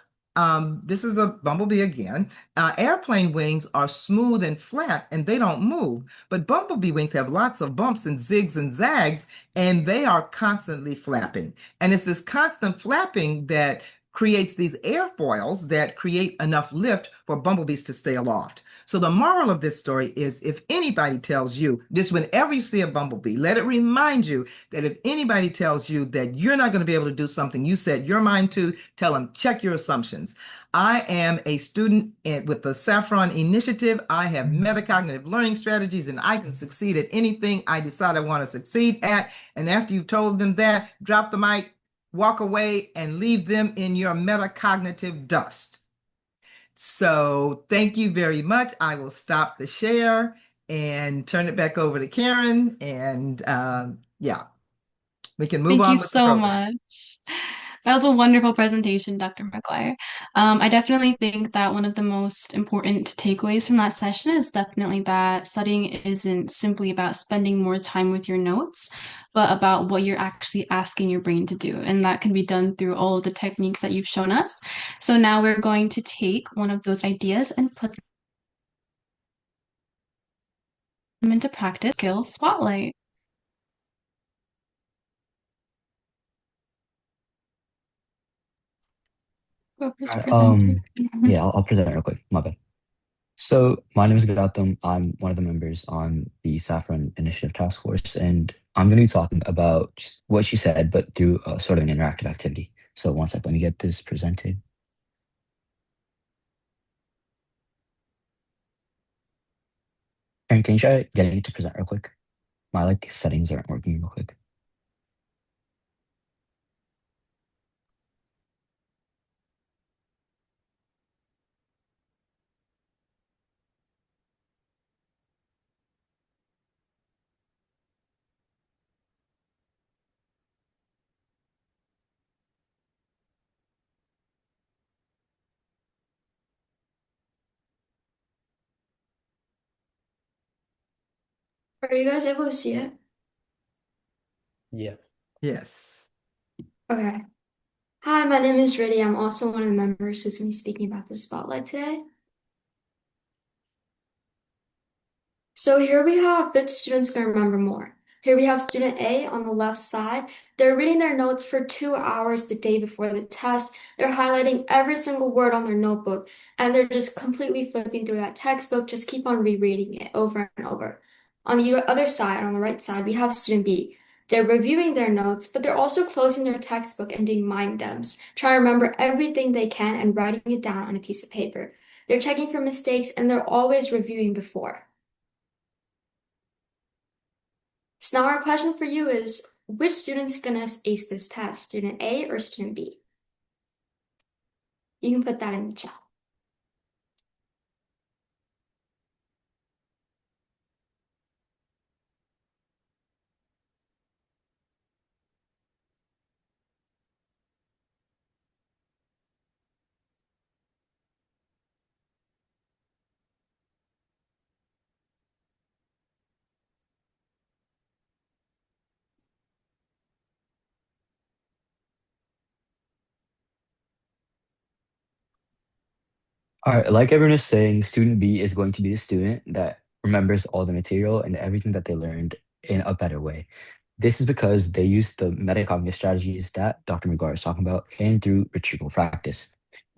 This is a bumblebee again. Airplane wings are smooth and flat and they don't move, but bumblebee wings have lots of bumps and zigs and zags, and they are constantly flapping. And it's this constant flapping that creates these airfoils that create enough lift for bumblebees to stay aloft. So the moral of this story is if anybody tells you this, whenever you see a bumblebee, let it remind you that if anybody tells you that you're not going to be able to do something you set your mind to, tell them, check your assumptions. I am a student with the Saphron Initiative. I have metacognitive learning strategies and I can succeed at anything I decide I want to succeed at. And after you've told them that, drop the mic, walk away, and leave them in your metacognitive dust. So thank you very much. I will stop the share and turn it back over to Karen. And yeah, we can move Thank you on with the so program. much. That was a wonderful presentation, Dr. McGuire. I definitely think that one of the most important takeaways from that session is definitely that studying isn't simply about spending more time with your notes, but about what you're actually asking your brain to do. And that can be done through all of the techniques that you've shown us. So now we're going to take one of those ideas and put into practice skills spotlight. Whoever's Alright, presenting. yeah, I'll present real quick. My bad. So my name is Gautam. I'm one of the members on the Saffron Initiative Task Force, and I'm going to be talking about just what she said, but through a sort of an interactive activity. So one sec, let me get this presented. Karen, can you try getting it to present real quick? My like settings aren't working real quick. Are you guys able to see it? Yeah. Yes. Okay. Hi, my name is Riddy. I'm also one of the members who's going to be speaking about the spotlight today. So here we have which student's going to remember more. Here we have student A on the left side. They're reading their notes for 2 hours the day before the test. They're highlighting every single word on their notebook, and they're just completely flipping through that textbook, just keep on rereading it over and over. On the other side, on the right side, we have student B. They're reviewing their notes, but they're also closing their textbook and doing mind dumps, trying to remember everything they can and writing it down on a piece of paper. They're checking for mistakes, and they're always reviewing before. So now our question for you is, which student's gonna ace this test, student A or student B? You can put that in the chat. All right, like everyone is saying, student B is going to be the student that remembers all the material and everything that they learned in a better way. This is because they use the metacognitive strategies that Dr. McGuire is talking about and through retrieval practice.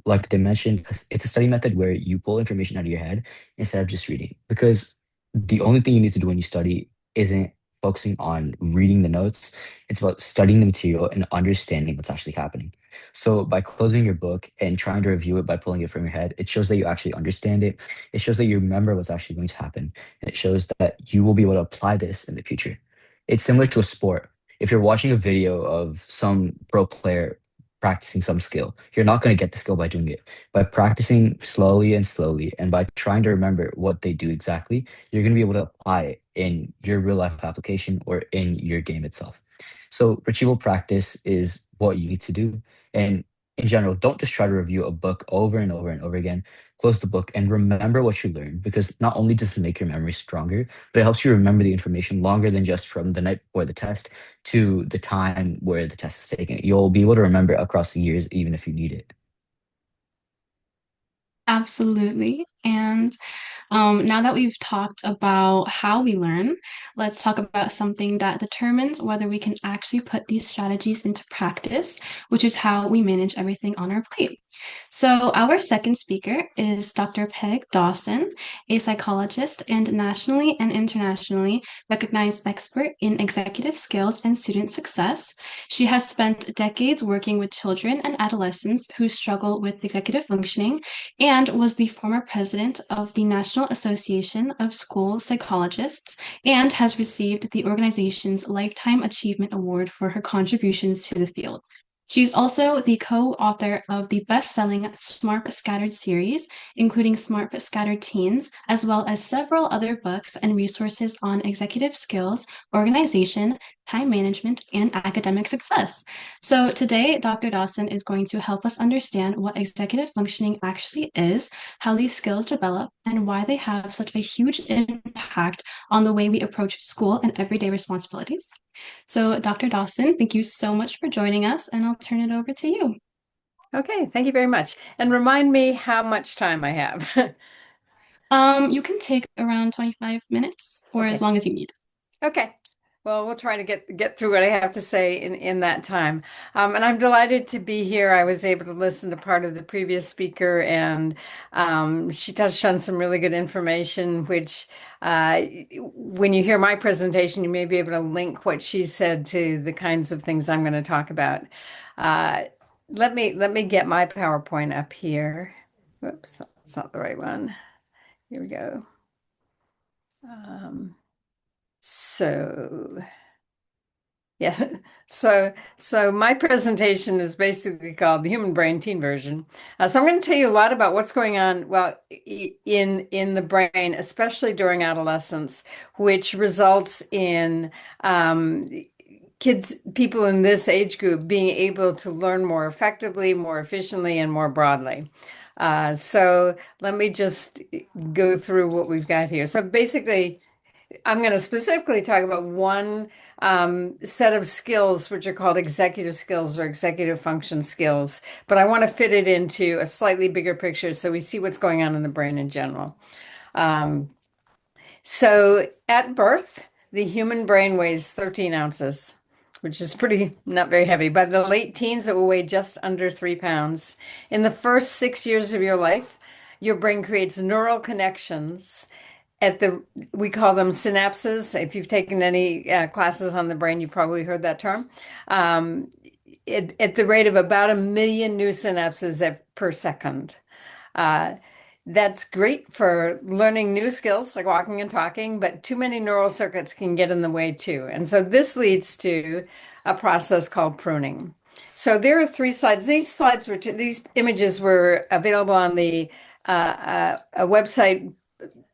Like they mentioned, it's a study method where you pull information out of your head instead of just reading. Because the only thing you need to do when you study isn't focusing on reading the notes, it's about studying the material and understanding what's actually happening. So by closing your book and trying to review it by pulling it from your head, it shows that you actually understand it. It shows that you remember what's actually going to happen. And it shows that you will be able to apply this in the future. It's similar to a sport. If you're watching a video of some pro player practicing some skill, you're not going to get the skill by doing it. By practicing slowly and slowly, and by trying to remember what they do exactly, you're going to be able to apply it in your real life application or in your game itself. So retrieval practice is what you need to do. And in general, don't just try to review a book over and over and over again. Close the book and remember what you learned, because not only does it make your memory stronger, but it helps you remember the information longer than just from the night before the test to the time where the test is taken. You'll be able to remember across the years, even if you need it. Absolutely. And now that we've talked about how we learn, let's talk about something that determines whether we can actually put these strategies into practice, which is how we manage everything on our plate. So, our second speaker is Dr. Peg Dawson, a psychologist and nationally and internationally recognized expert in executive skills and student success. She has spent decades working with children and adolescents who struggle with executive functioning and was the former president of the National Association of School Psychologists and has received the organization's Lifetime Achievement Award for her contributions to the field. She's also the co-author of the best-selling Smart but Scattered series, including Smart but Scattered Teens, as well as several other books and resources on executive skills, organization, time management, and academic success. So today, Dr. Dawson is going to help us understand what executive functioning actually is, how these skills develop, and why they have such a huge impact on the way we approach school and everyday responsibilities. So, Dr. Dawson, thank you so much for joining us, and I'll turn it over to you. Okay, thank you very much. And remind me how much time I have. You can take around 25 minutes or as Okay. long as you need. Okay. Well, we'll try to get through what I have to say in that time. And I'm delighted to be here. I was able to listen to part of the previous speaker, and she touched on some really good information, which when you hear my presentation, you may be able to link what she said to the kinds of things I'm going to talk about. Uh, let me get my PowerPoint up here. Whoops, that's not the right one. Here we go. Um, so yeah, so my presentation is basically called the Human Brain Teen Version. So I'm going to tell you a lot about what's going on, well, in the brain, especially during adolescence, which results in people in this age group being able to learn more effectively, more efficiently, and more broadly. So let me just go through what we've got here. So basically, I'm going to specifically talk about one set of skills, which are called executive skills or executive function skills, but I want to fit it into a slightly bigger picture so we see what's going on in the brain in general. Um, so at birth, the human brain weighs 13 ounces, which is pretty not very heavy. By the late teens, it will weigh just under 3 pounds. In the first 6 years of your life, your brain creates neural connections we call them synapses. If you've taken any classes on the brain, you've probably heard that term. At the rate of about 1 million new synapses per second. Uh, that's great for learning new skills like walking and talking, but too many neural circuits can get in the way too. And so this leads to a process called pruning. So there are 3 slides. These images were available on the a website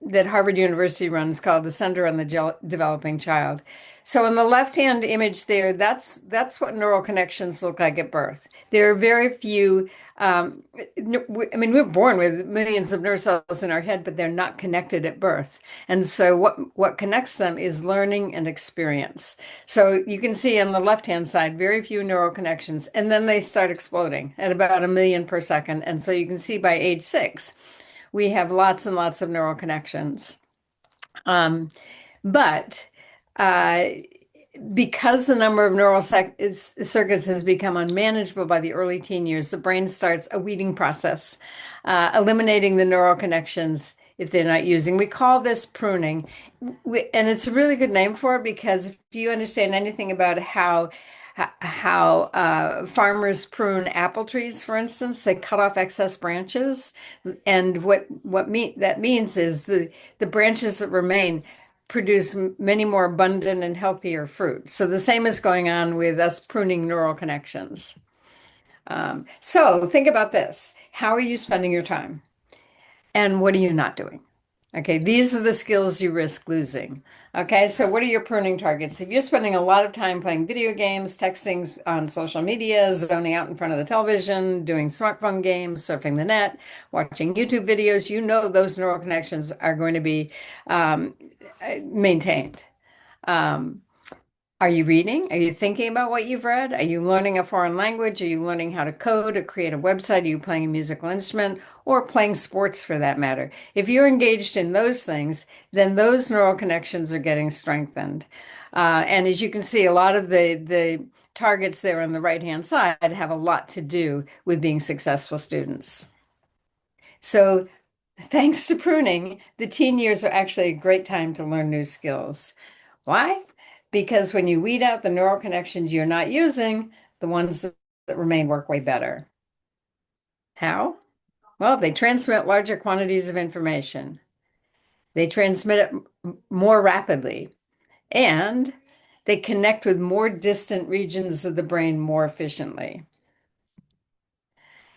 that Harvard University runs called the Center on the Developing Child. So in the left-hand image there, that's what neural connections look like at birth. There are very few, I mean, we're born with millions of nerve cells in our head, but they're not connected at birth. And so what connects them is learning and experience. So you can see on the left-hand side, very few neural connections, and then they start exploding at about 1 million per second. And so you can see by age 6, we have lots and lots of neural connections. But because the number of neural circuits has become unmanageable by the early teen years, the brain starts a weeding process, eliminating the neural connections if they're not using. We call this pruning. And it's a really good name for it because if you understand anything about how farmers prune apple trees, for instance, they cut off excess branches, and that means is the branches that remain produce many more abundant and healthier fruit. So the same is going on with us pruning neural connections. So think about this: how are you spending your time, and what are you not doing? Okay, these are the skills you risk losing. Okay, so what are your pruning targets? If you're spending a lot of time playing video games, texting on social media, zoning out in front of the television, doing smartphone games, surfing the net, watching YouTube videos, you know those neural connections are going to be maintained. Are you reading? Are you thinking about what you've read? Are you learning a foreign language? Are you learning how to code or create a website? Are you playing a musical instrument or playing sports for that matter? If you're engaged in those things, then those neural connections are getting strengthened. And as you can see, a lot of the targets there on the right-hand side have a lot to do with being successful students. So thanks to pruning, the teen years are actually a great time to learn new skills. Why? Because when you weed out the neural connections you're not using, the ones that remain work way better. How? Well, they transmit larger quantities of information. They transmit it more rapidly, and they connect with more distant regions of the brain more efficiently.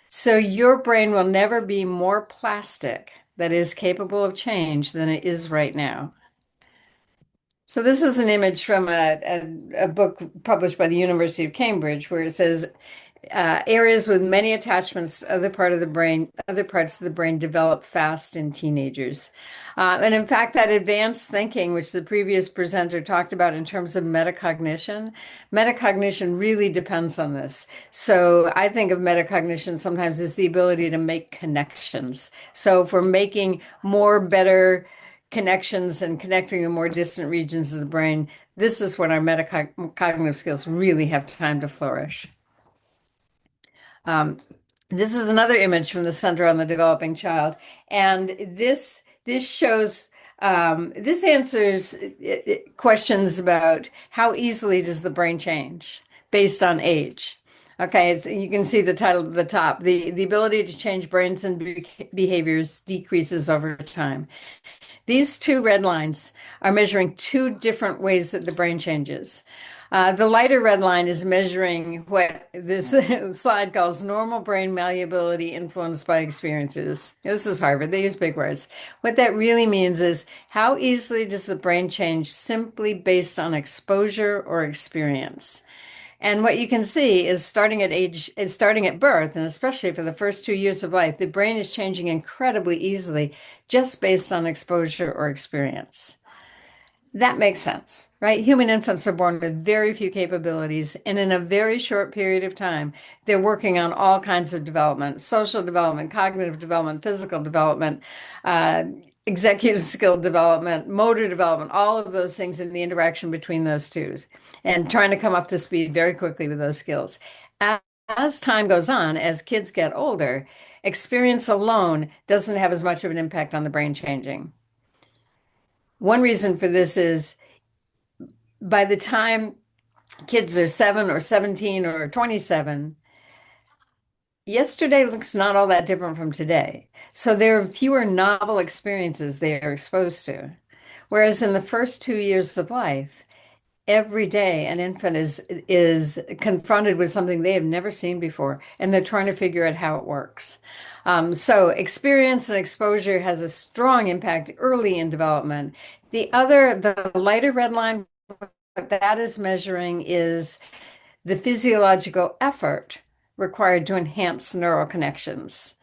So your brain will never be more plastic, that is capable of change, than it is right now. So this is an image from a book published by the University of Cambridge where it says, Areas with many attachments to other parts of the brain develop fast in teenagers. And in fact, that advanced thinking, which the previous presenter talked about in terms of metacognition really depends on this. So I think of metacognition sometimes as the ability to make connections. So if we're making more better connections and connecting in more distant regions of the brain, this is when our metacognitive skills really have time to flourish. This is another image from the Center on the Developing Child, and this shows this answers questions about how easily does the brain change based on age. Okay, so you can see the title at the top. The ability to change brains and behaviors decreases over time. These two red lines are measuring two different ways that the brain changes. The lighter red line is measuring what this slide calls normal brain malleability influenced by experiences. This is Harvard. They use big words. What that really means is how easily does the brain change simply based on exposure or experience. And what you can see is starting at birth, and especially for the first 2 years of life, the brain is changing incredibly easily just based on exposure or experience. That makes sense, right? Human infants are born with very few capabilities, and in a very short period of time, they're working on all kinds of development, social development, cognitive development, physical development, executive skill development, motor development, all of those things in the interaction between those two, and trying to come up to speed very quickly with those skills. As time goes on, as kids get older, experience alone doesn't have as much of an impact on the brain changing. One reason for this is by the time kids are 7 or 17 or 27, yesterday looks not all that different from today. So there are fewer novel experiences they are exposed to. Whereas in the first 2 years of life, every day an infant is confronted with something they have never seen before, and they're trying to figure out how it works. So experience and exposure has a strong impact early in development. The lighter red line, what that is measuring is the physiological effort required to enhance neural connections.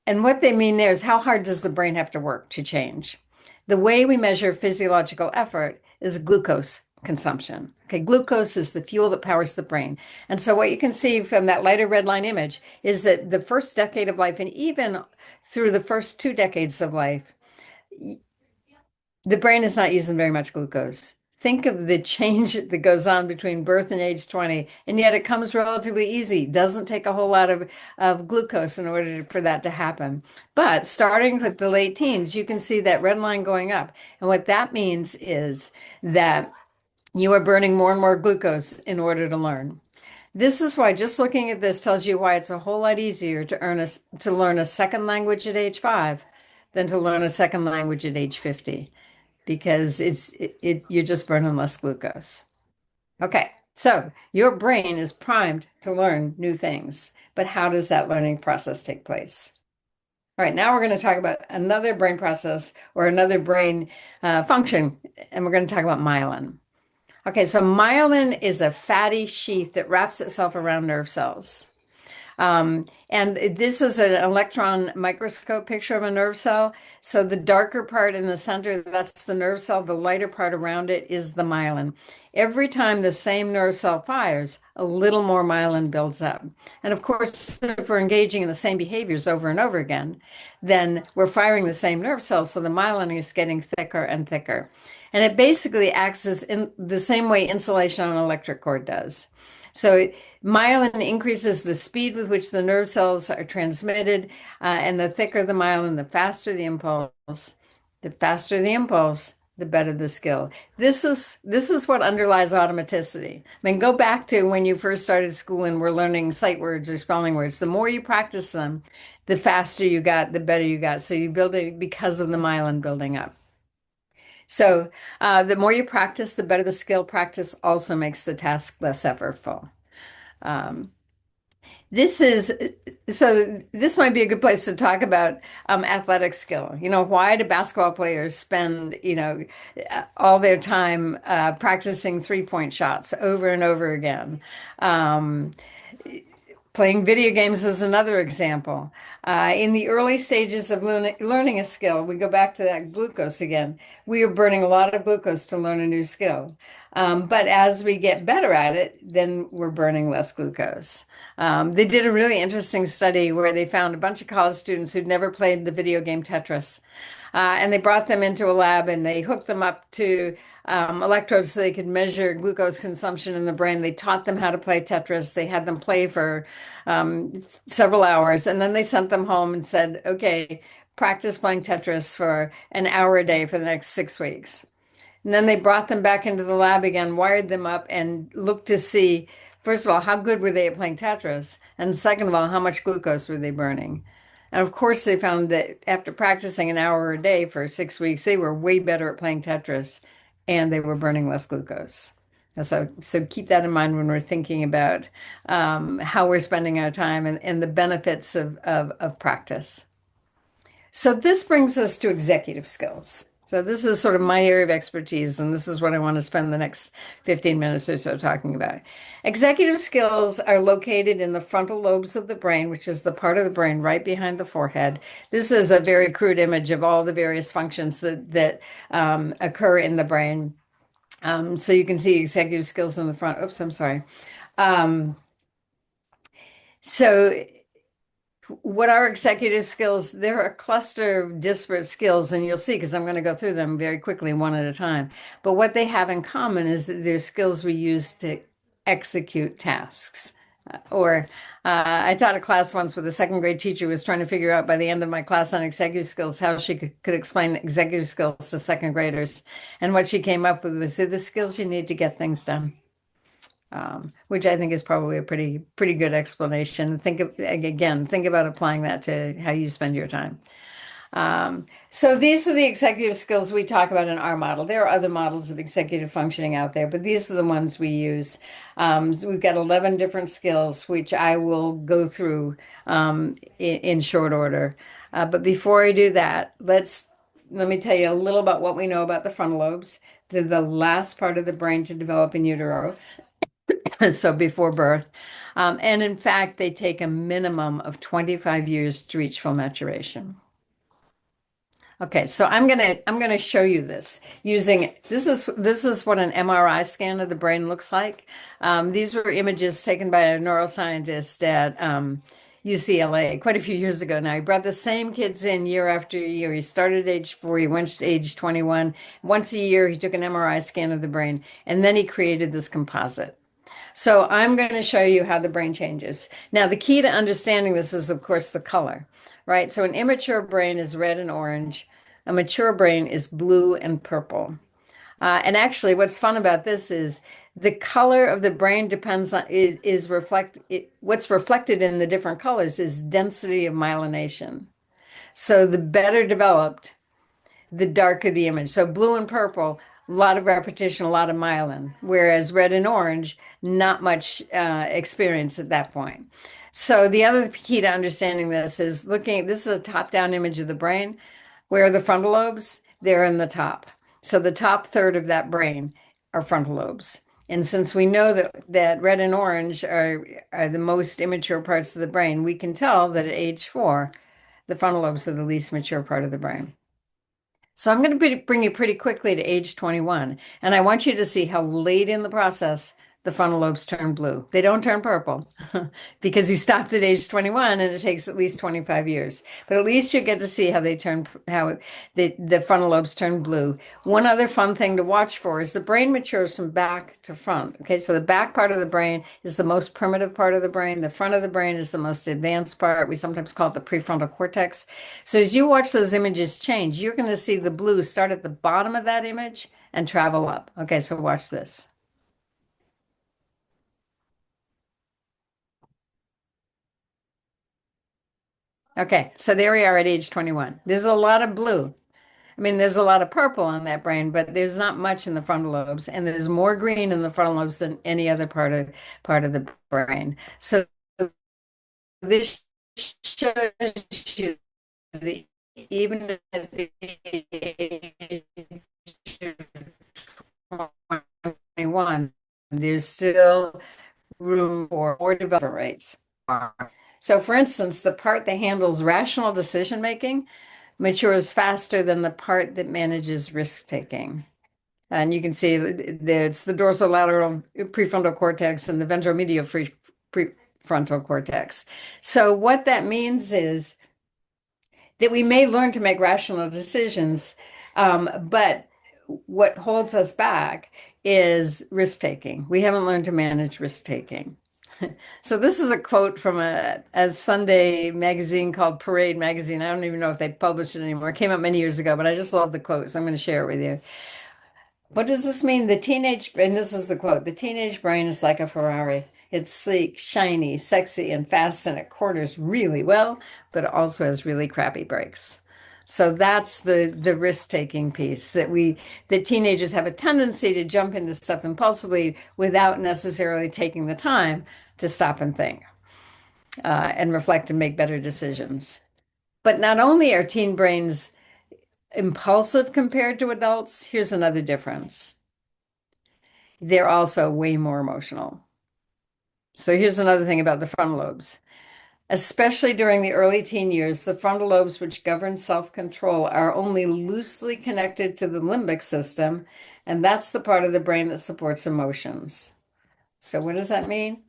And what they mean there is how hard does the brain have to work to change? The way we measure physiological effort is glucose consumption. Okay, glucose is the fuel that powers the brain. And so what you can see from that lighter red line image is that the first decade of life and even through the first 2 decades of life, the brain is not using very much glucose. Think of the change that goes on between birth and age 20, and yet it comes relatively easy. Doesn't take a whole lot of glucose in order for that to happen. But starting with the late teens, you can see that red line going up. And what that means is that you are burning more and more glucose in order to learn. This is why just looking at this tells you why it's a whole lot easier to learn a second language at age 5 than to learn a second language at age 50. Because you're just burning less glucose. Okay, so your brain is primed to learn new things, but how does that learning process take place? All right, now we're going to talk about another brain process or another brain function, and we're going to talk about myelin. Okay, so myelin is a fatty sheath that wraps itself around nerve cells. And this is an electron microscope picture of a nerve cell. So the darker part in the center, that's the nerve cell. The lighter part around it is the myelin. Every time the same nerve cell fires, a little more myelin builds up. And of course, if we're engaging in the same behaviors over and over again, then we're firing the same nerve cells. So the myelin is getting thicker and thicker. And it basically acts as in the same way insulation on an electric cord does. So myelin increases the speed with which the nerve cells are transmitted, and the thicker the myelin, the faster the impulse. The faster the impulse, the better the skill. This is what underlies automaticity. I mean, go back to when you first started school and were learning sight words or spelling words. The more you practice them, the faster you got, the better you got. So you build it because of the myelin building up. So the more you practice, the better the skill. Practice also makes the task less effortful. This might be a good place to talk about athletic skill. You know, why do basketball players spend, all their time practicing 3-point shots over and over again? Playing video games is another example. In the early stages of learning a skill, we go back to that glucose again. We are burning a lot of glucose to learn a new skill. But as we get better at it, then we're burning less glucose. They did a really interesting study where they found a bunch of college students who'd never played the video game Tetris. And they brought them into a lab and they hooked them up to electrodes so they could measure glucose consumption in the brain. They taught them how to play Tetris. They had them play for several hours, and then they sent them home and said, okay, practice playing Tetris for an hour a day for the next 6 weeks. And then they brought them back into the lab again, wired them up, and looked to see, first of all, how good were they at playing Tetris? And second of all, how much glucose were they burning? And of course, they found that after practicing an hour a day for 6 weeks, they were way better at playing Tetris and they were burning less glucose. So keep that in mind when we're thinking about how we're spending our time and the benefits of practice. So this brings us to executive skills. So this is sort of my area of expertise, and this is what I want to spend the next 15 minutes or so talking about. Executive skills are located in the frontal lobes of the brain, which is the part of the brain right behind the forehead. This is a very crude image of all the various functions that occur in the brain. So you can see executive skills in the front. Oops, I'm sorry. So what are executive skills? They're a cluster of disparate skills, and you'll see because I'm going to go through them very quickly, one at a time. But what they have in common is that they're skills we use to execute tasks. I taught a class once with a second grade teacher who was trying to figure out by the end of my class on executive skills how she could explain executive skills to second graders. And what she came up with was the skills you need to get things done. Which I think is probably a pretty good explanation. Think about applying that to how you spend your time. So these are the executive skills we talk about in our model. There are other models of executive functioning out there, but these are the ones we use. So we've got 11 different skills, which I will go through in short order. But before I do that, let me tell you a little about what we know about the frontal lobes. They're the last part of the brain to develop in utero. So before birth. And in fact, they take a minimum of 25 years to reach full maturation. Okay, so I'm gonna show you this using this is what an MRI scan of the brain looks like. These were images taken by a neuroscientist at UCLA quite a few years ago now. He brought the same kids in year after year. He started at age 4, he went to age 21. Once a year, he took an MRI scan of the brain, and then he created this composite. So I'm going to show you how the brain changes. Now, the key to understanding this is, of course, the color, right? So an immature brain is red and orange. A mature brain is blue and purple. And actually, what's fun about this is the color of the brain depends on what's reflected in the different colors is density of myelination. So the better developed, the darker the image. So blue and purple, a lot of repetition, a lot of myelin, whereas red and orange, not much experience at that point. So the other key to understanding this is this is a top-down image of the brain. Where are the frontal lobes? They're in the top. So the top third of that brain are frontal lobes. And since we know that red and orange are the most immature parts of the brain, we can tell that at age 4, the frontal lobes are the least mature part of the brain. So I'm going to bring you pretty quickly to age 21, and I want you to see how late in the process the frontal lobes turn blue. They don't turn purple because he stopped at age 21 and it takes at least 25 years. But at least you get to see how the frontal lobes turn blue. One other fun thing to watch for is the brain matures from back to front. Okay, so the back part of the brain is the most primitive part of the brain. The front of the brain is the most advanced part. We sometimes call it the prefrontal cortex. So as you watch those images change, you're going to see the blue start at the bottom of that image and travel up. Okay, so watch this. Okay, so there we are at age 21. There's a lot of blue. I mean, there's a lot of purple on that brain, but there's not much in the frontal lobes, and there's more green in the frontal lobes than any other part of the brain. So this shows you that even at the age of 21, there's still room for more development rates. So, for instance, the part that handles rational decision making matures faster than the part that manages risk taking. And you can see it's the dorsolateral prefrontal cortex and the ventromedial prefrontal cortex. So, what that means is that we may learn to make rational decisions, but what holds us back is risk taking. We haven't learned to manage risk taking. So this is a quote from a Sunday magazine called Parade Magazine. I don't even know if they publish it anymore. It came out many years ago, but I just love the quote, so I'm going to share it with you. What does this mean? And this is the quote, the teenage brain is like a Ferrari. It's sleek, shiny, sexy, and fast, and it corners really well, but it also has really crappy brakes. So that's the risk-taking piece that teenagers have a tendency to jump into stuff impulsively without necessarily taking the time to stop and think and reflect and make better decisions. But not only are teen brains impulsive compared to adults, here's another difference. They're also way more emotional. So here's another thing about the frontal lobes. Especially during the early teen years, the frontal lobes, which govern self-control, are only loosely connected to the limbic system, and that's the part of the brain that supports emotions. So what does that mean?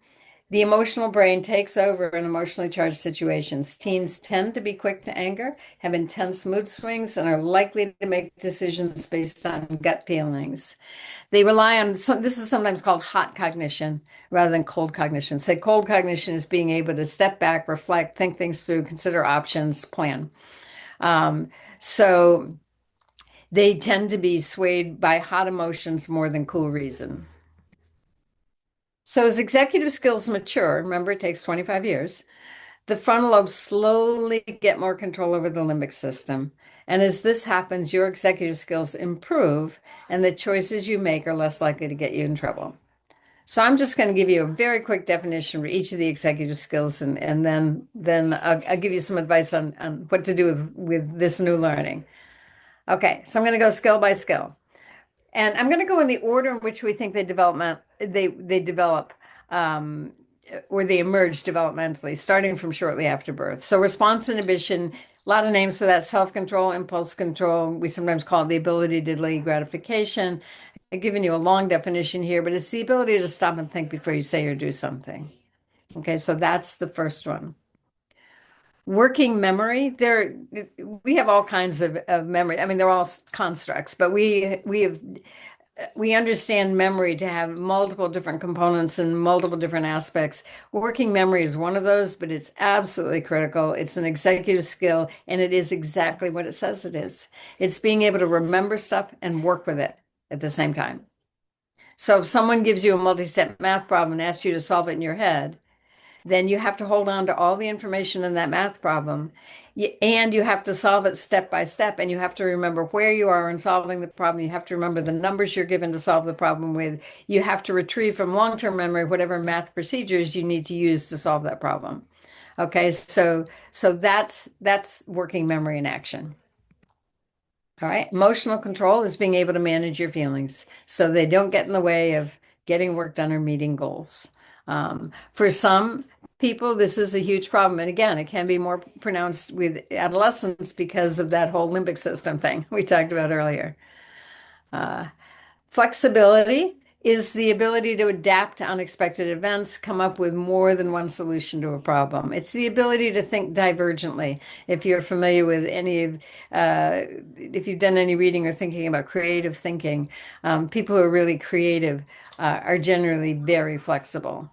The emotional brain takes over in emotionally charged situations. Teens tend to be quick to anger, have intense mood swings, and are likely to make decisions based on gut feelings. They rely on, this is sometimes called hot cognition rather than cold cognition. Say cold cognition is being able to step back, reflect, think things through, consider options, plan. So they tend to be swayed by hot emotions more than cool reason. So as executive skills mature, remember it takes 25 years, the frontal lobes slowly get more control over the limbic system. And as this happens, your executive skills improve and the choices you make are less likely to get you in trouble. So I'm just going to give you a very quick definition for each of the executive skills, and then I'll give you some advice on what to do with this new learning. Okay, so I'm going to go skill by skill. And I'm going to go in the order in which we think they develop, or they emerge developmentally, starting from shortly after birth. So response inhibition, a lot of names for that: self-control, impulse control. We sometimes call it the ability to delay gratification. I've given you a long definition here, but it's the ability to stop and think before you say or do something. Okay, so that's the first one. Working memory, we have all kinds of memory. I mean, they're all constructs, but we understand memory to have multiple different components and multiple different aspects. Working memory is one of those, but it's absolutely critical. It's an executive skill, and it is exactly what it says it is. It's being able to remember stuff and work with it at the same time. So if someone gives you a multi-step math problem and asks you to solve it in your head, then you have to hold on to all the information in that math problem, and you have to solve it step by step, and you have to remember where you are in solving the problem. You have to remember the numbers you're given to solve the problem with. You have to retrieve from long-term memory whatever math procedures you need to use to solve that problem. Okay, so that's working memory in action. All right, emotional control is being able to manage your feelings so they don't get in the way of getting work done or meeting goals. For some people, this is a huge problem. And again, it can be more pronounced with adolescents because of that whole limbic system thing we talked about earlier. Flexibility is the ability to adapt to unexpected events, come up with more than one solution to a problem. It's the ability to think divergently. If you're familiar with if you've done any reading or thinking about creative thinking, people who are really creative are generally very flexible.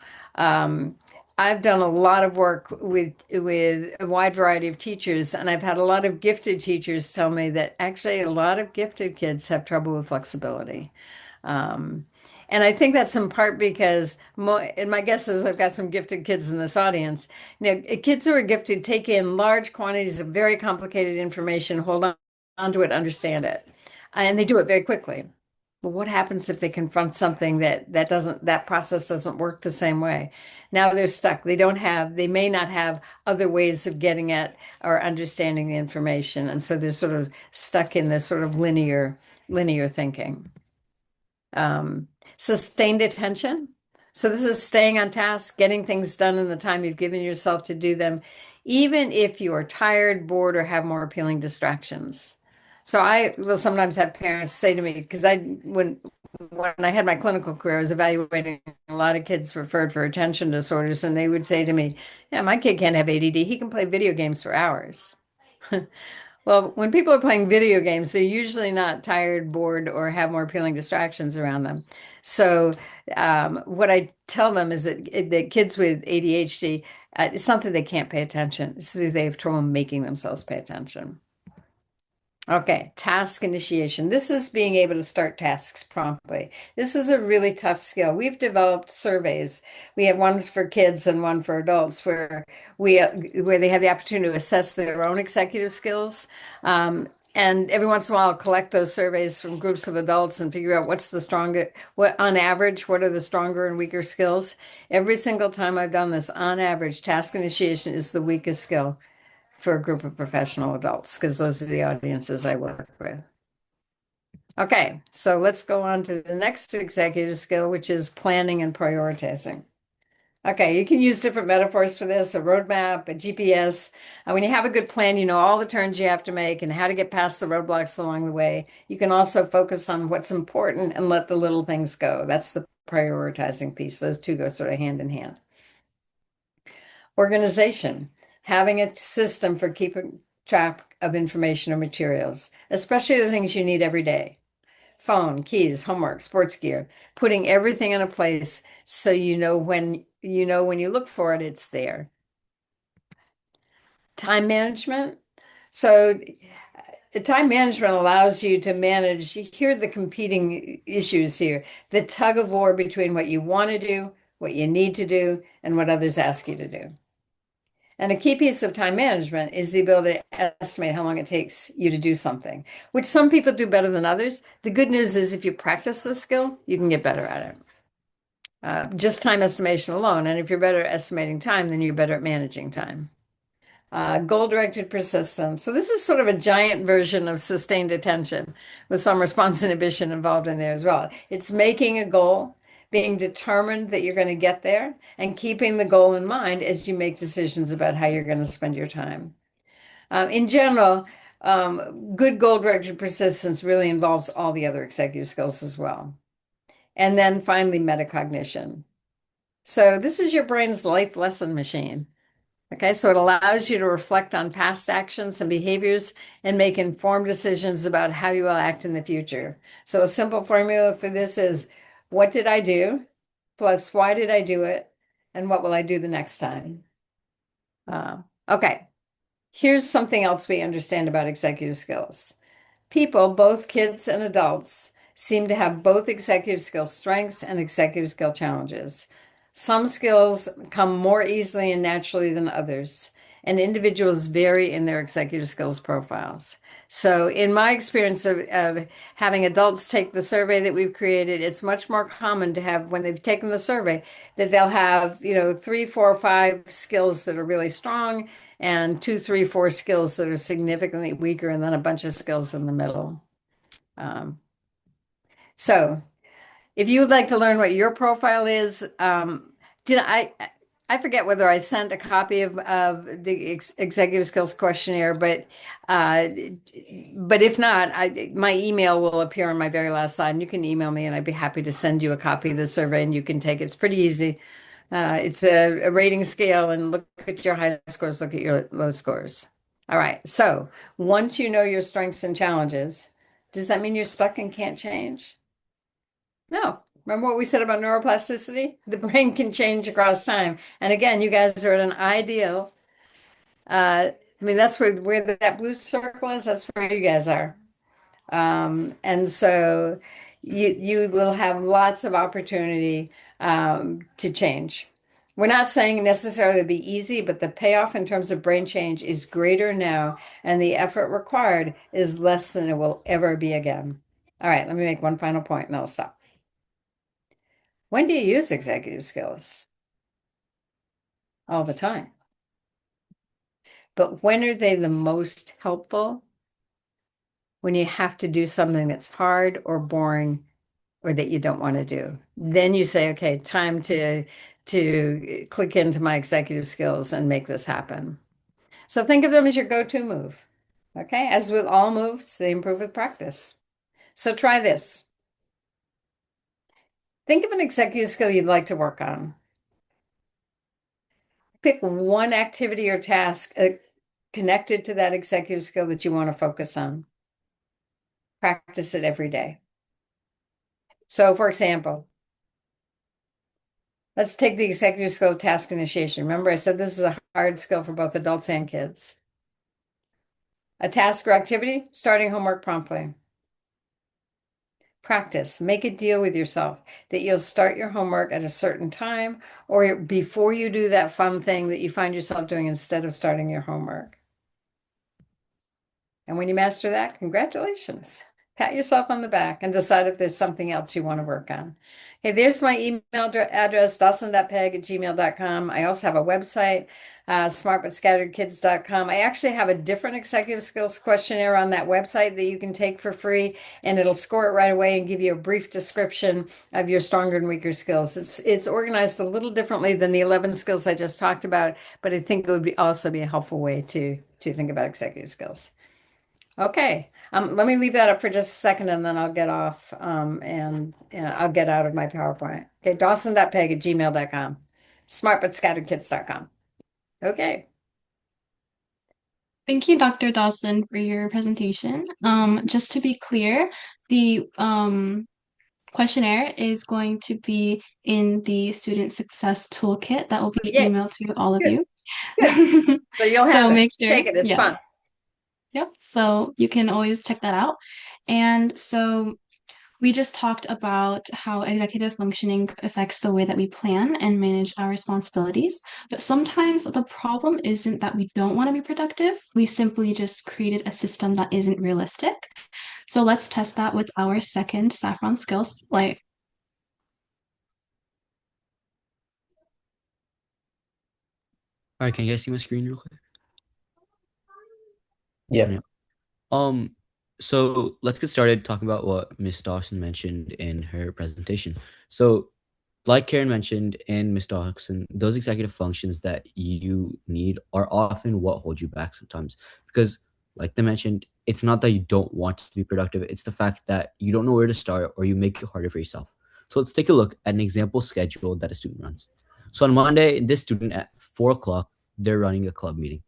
I've done a lot of work with a wide variety of teachers, and I've had a lot of gifted teachers tell me that actually a lot of gifted kids have trouble with flexibility. And I think that's in part because, and my guess is I've got some gifted kids in this audience. You know, kids who are gifted take in large quantities of very complicated information, hold on to it, understand it, and they do it very quickly. But what happens if they confront something that process doesn't work the same way? Now they're stuck. They may not have other ways of getting at or understanding the information. And so they're sort of stuck in this sort of linear thinking. Sustained attention. So this is staying on task, getting things done in the time you've given yourself to do them, even if you are tired, bored, or have more appealing distractions. So I will sometimes have parents say to me, because when I had my clinical career, I was evaluating a lot of kids referred for attention disorders, and they would say to me, "Yeah, my kid can't have ADD. He can play video games for hours." Well, when people are playing video games, they're usually not tired, bored, or have more appealing distractions around them. So, what I tell them is that kids with ADHD, it's not that they can't pay attention, it's that they have trouble making themselves pay attention. Okay, task initiation. This is being able to start tasks promptly. This is a really tough skill. We've developed surveys. We have one for kids and one for adults where they have the opportunity to assess their own executive skills. And every once in a while, I'll collect those surveys from groups of adults and figure out what's the stronger, what on average, what are the stronger and weaker skills. Every single time I've done this, on average, task initiation is the weakest skill for a group of professional adults, because those are the audiences I work with. Okay, so let's go on to the next executive skill, which is planning and prioritizing. Okay, you can use different metaphors for this, a roadmap, a GPS. When you have a good plan, you know all the turns you have to make and how to get past the roadblocks along the way. You can also focus on what's important and let the little things go. That's the prioritizing piece. Those two go sort of hand in hand. Organization, having a system for keeping track of information or materials, especially the things you need every day. Phone, keys, homework, sports gear, putting everything in a place so you know when you look for it, it's there. Time management. So time management allows you to manage, here are the competing issues here, the tug of war between what you want to do, what you need to do, and what others ask you to do. And a key piece of time management is the ability to estimate how long it takes you to do something, which some people do better than others. The good news is if you practice this skill, you can get better at it. Just time estimation alone. And if you're better at estimating time, then you're better at managing time. Goal-directed persistence. So this is sort of a giant version of sustained attention with some response inhibition involved in there as well. It's making a goal, being determined that you're going to get there, and keeping the goal in mind as you make decisions about how you're going to spend your time. In general, good goal-directed persistence really involves all the other executive skills as well. And then finally, metacognition. So this is your brain's life lesson machine. Okay, so it allows you to reflect on past actions and behaviors and make informed decisions about how you will act in the future. So a simple formula for this is, what did I do? Plus, why did I do it? And what will I do the next time? Okay, here's something else we understand about executive skills. People, both kids and adults, seem to have both executive skill strengths and executive skill challenges. Some skills come more easily and naturally than others, and individuals vary in their executive skills profiles. So in my experience of having adults take the survey that we've created, it's much more common to have, when they've taken the survey, that they'll have, 3, 4, 5 skills that are really strong, and 2, 3, 4 skills that are significantly weaker, and then a bunch of skills in the middle. So if you would like to learn what your profile is, did I forget whether I sent a copy of the executive skills questionnaire, but if not, my email will appear on my very last slide, and you can email me, and I'd be happy to send you a copy of the survey, and you can take it. It's pretty easy. It's a rating scale, and look at your high scores, look at your low scores. All right. So once you know your strengths and challenges, does that mean you're stuck and can't change? No. Remember what we said about neuroplasticity? The brain can change across time. And again, you guys are at an ideal. That's where that blue circle is. That's where you guys are. And so you will have lots of opportunity to change. We're not saying necessarily it'll be easy, but the payoff in terms of brain change is greater now, and the effort required is less than it will ever be again. All right, let me make one final point, and then I'll stop. When do you use executive skills? All the time. But when are they the most helpful? When you have to do something that's hard or boring or that you don't want to do. Then you say, okay, time to click into my executive skills and make this happen. So think of them as your go-to move. Okay, as with all moves, they improve with practice. So try this. Think of an executive skill you'd like to work on. Pick one activity or task connected to that executive skill that you want to focus on. Practice it every day. So, for example, let's take the executive skill of task initiation. Remember, I said this is a hard skill for both adults and kids. A task or activity, starting homework promptly. Practice, make a deal with yourself that you'll start your homework at a certain time or before you do that fun thing that you find yourself doing instead of starting your homework. And when you master that, congratulations. Pat yourself on the back and decide if there's something else you want to work on. Okay, there's my email address, dawson.peg@gmail.com. I also have a website, smartbutscatteredkids.com. I actually have a different executive skills questionnaire on that website that you can take for free, and it'll score it right away and give you a brief description of your stronger and weaker skills. It's organized a little differently than the 11 skills I just talked about, but I think it would also be a helpful way to think about executive skills. Okay, let me leave that up for just a second and then I'll get off and I'll get out of my PowerPoint. Okay, dawson.peg@gmail.com, smartbutscatteredkids.com. Okay. Thank you, Dr. Dawson, for your presentation. Just to be clear, the questionnaire is going to be in the Student Success Toolkit that will be Yay. emailed to all of Good. you. Good. So you'll have So it. make sure, Take it. It's yes. fun. Yep. So you can always check that out. And so we just talked about how executive functioning affects the way that we plan and manage our responsibilities. But sometimes the problem isn't that we don't want to be productive. We simply just created a system that isn't realistic. So let's test that with our second Saffron skill spotlight. All right, can you guys see my screen real quick? Yeah. So let's get started talking about what Miss Dawson mentioned in her presentation. So like Karen mentioned and Miss Dawson, those executive functions that you need are often what hold you back sometimes. Because like they mentioned, it's not that you don't want to be productive, it's the fact that you don't know where to start or you make it harder for yourself. So let's take a look at an example schedule that a student runs. So on Monday, this student at 4 o'clock, they're running a club meeting.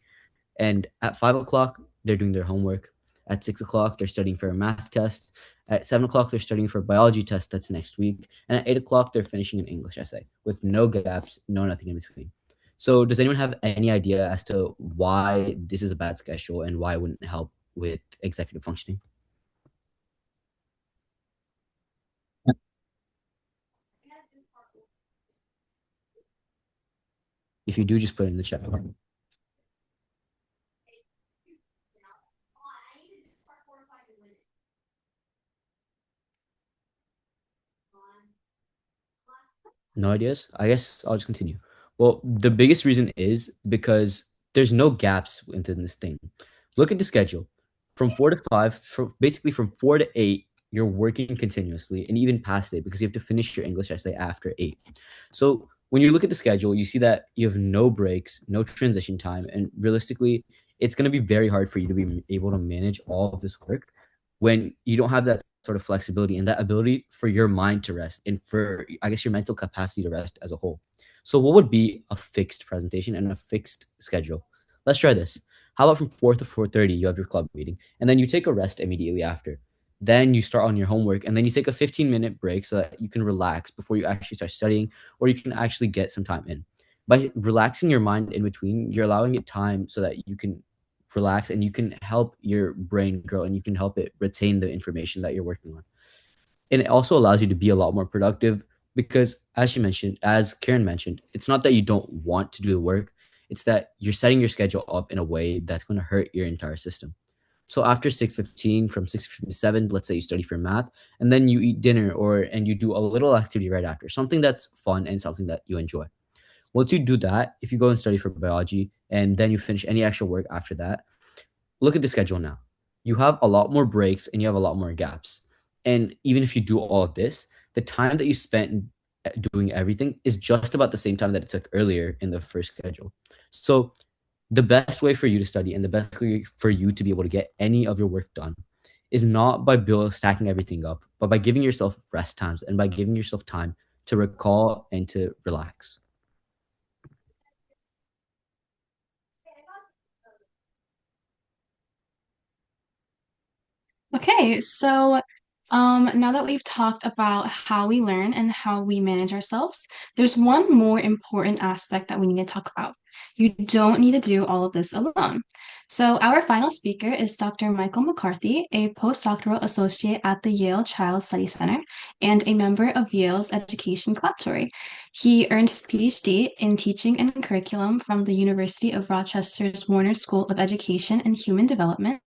And at 5 o'clock, they're doing their homework. At 6 o'clock, they're studying for a math test. At 7 o'clock, they're studying for a biology test that's next week. And at 8 o'clock, they're finishing an English essay with no gaps, no nothing in between. So does anyone have any idea as to why this is a bad schedule and why it wouldn't help with executive functioning? If you do, just put it in the chat. No ideas? I guess I'll just continue. Well, the biggest reason is because there's no gaps within this thing. Look at the schedule. From 4 to 5, basically from 4 to 8, you're working continuously and even past it because you have to finish your English essay after 8. So when you look at the schedule, you see that you have no breaks, no transition time, and realistically, it's going to be very hard for you to be able to manage all of this work when you don't have that sort of flexibility and that ability for your mind to rest and for, I guess, your mental capacity to rest as a whole. So what would be a fixed presentation and a fixed schedule? Let's try this. How about from 4 to 4:30, you have your club meeting, and then you take a rest immediately after. Then you start on your homework, and then you take a 15-minute break so that you can relax before you actually start studying, or you can actually get some time in. By relaxing your mind in between, you're allowing it time so that you can relax and you can help your brain grow and you can help it retain the information that you're working on. And it also allows you to be a lot more productive because as Karen mentioned, it's not that you don't want to do the work, it's that you're setting your schedule up in a way that's going to hurt your entire system. So after 6:15, from 6:15 to 7, let's say you study for math, and then you eat dinner and you do a little activity right after, something that's fun and something that you enjoy. Once you do that, if you go and study for biology and then you finish any extra work after that, look at the schedule now. You have a lot more breaks and you have a lot more gaps. And even if you do all of this, the time that you spent doing everything is just about the same time that it took earlier in the first schedule. So the best way for you to study and the best way for you to be able to get any of your work done is not by stacking everything up, but by giving yourself rest times and by giving yourself time to recall and to relax. Okay, so now that we've talked about how we learn and how we manage ourselves, there's one more important aspect that we need to talk about. You don't need to do all of this alone. So our final speaker is Dr. Michael McCarthy, a postdoctoral associate at the Yale Child Study Center and a member of Yale's Education Collaboratory. He earned his PhD in teaching and curriculum from the University of Rochester's Warner School of Education and Human Development,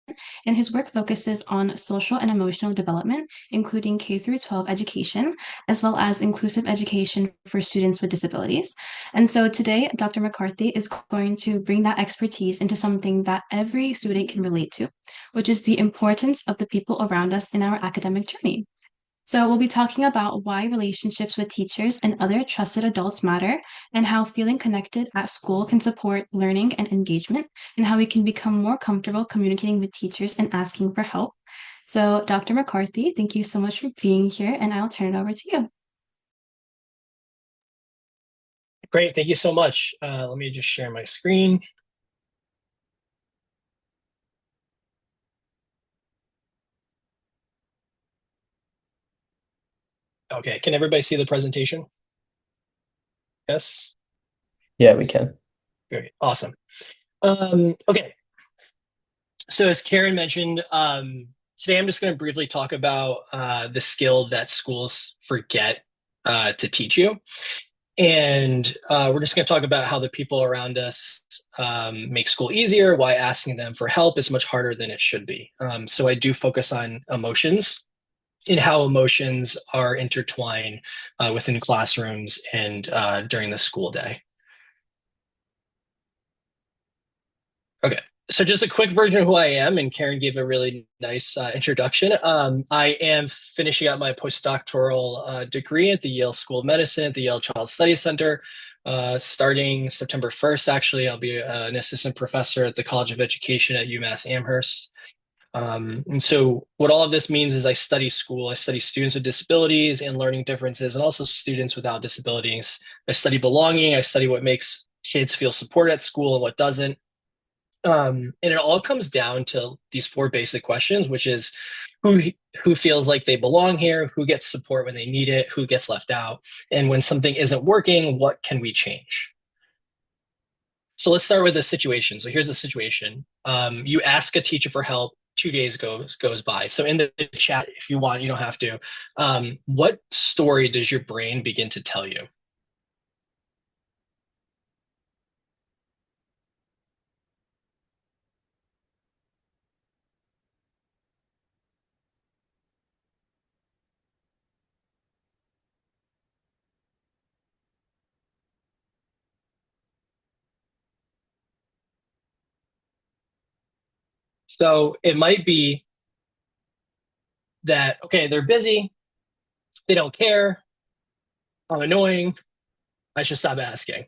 and his work focuses on social and emotional development, including K through 12 education, as well as inclusive education for students with disabilities. And so today, Dr. McCarthy is going to bring that expertise into something that every student can relate to, which is the importance of the people around us in our academic journey. So, we'll be talking about why relationships with teachers and other trusted adults matter, and how feeling connected at school can support learning and engagement, and how we can become more comfortable communicating with teachers and asking for help. So, Dr. McCarthy, thank you so much for being here, and I'll turn it over to you. Great, thank you so much. Let me just share my screen. Okay, can everybody see the presentation? Yes? Yeah, we can. Great, awesome. Okay, so as Karen mentioned, today I'm just going to briefly talk about the skill that schools forget to teach you. And we're just going to talk about how the people around us make school easier, why asking them for help is much harder than it should be. So I do focus on emotions and how emotions are intertwined within classrooms and during the school day. Okay, so just a quick version of who I am, and Karen gave a really nice introduction. I am finishing up my postdoctoral degree at the Yale School of Medicine at the Yale Child Study Center. Starting September 1st, actually, I'll be an assistant professor at the College of Education at UMass Amherst. And so what all of this means is I study school. I study students with disabilities and learning differences, and also students without disabilities. I study belonging. I study what makes kids feel supported at school and what doesn't. And it all comes down to these four basic questions, which is who feels like they belong here, who gets support when they need it, who gets left out, and when something isn't working, what can we change? So let's start with the situation. So here's the situation. You ask a teacher for help, 2 days goes by. So in the chat, if you want, you don't have to. What story does your brain begin to tell you? So it might be that, okay, they're busy, they don't care, I'm annoying, I should stop asking.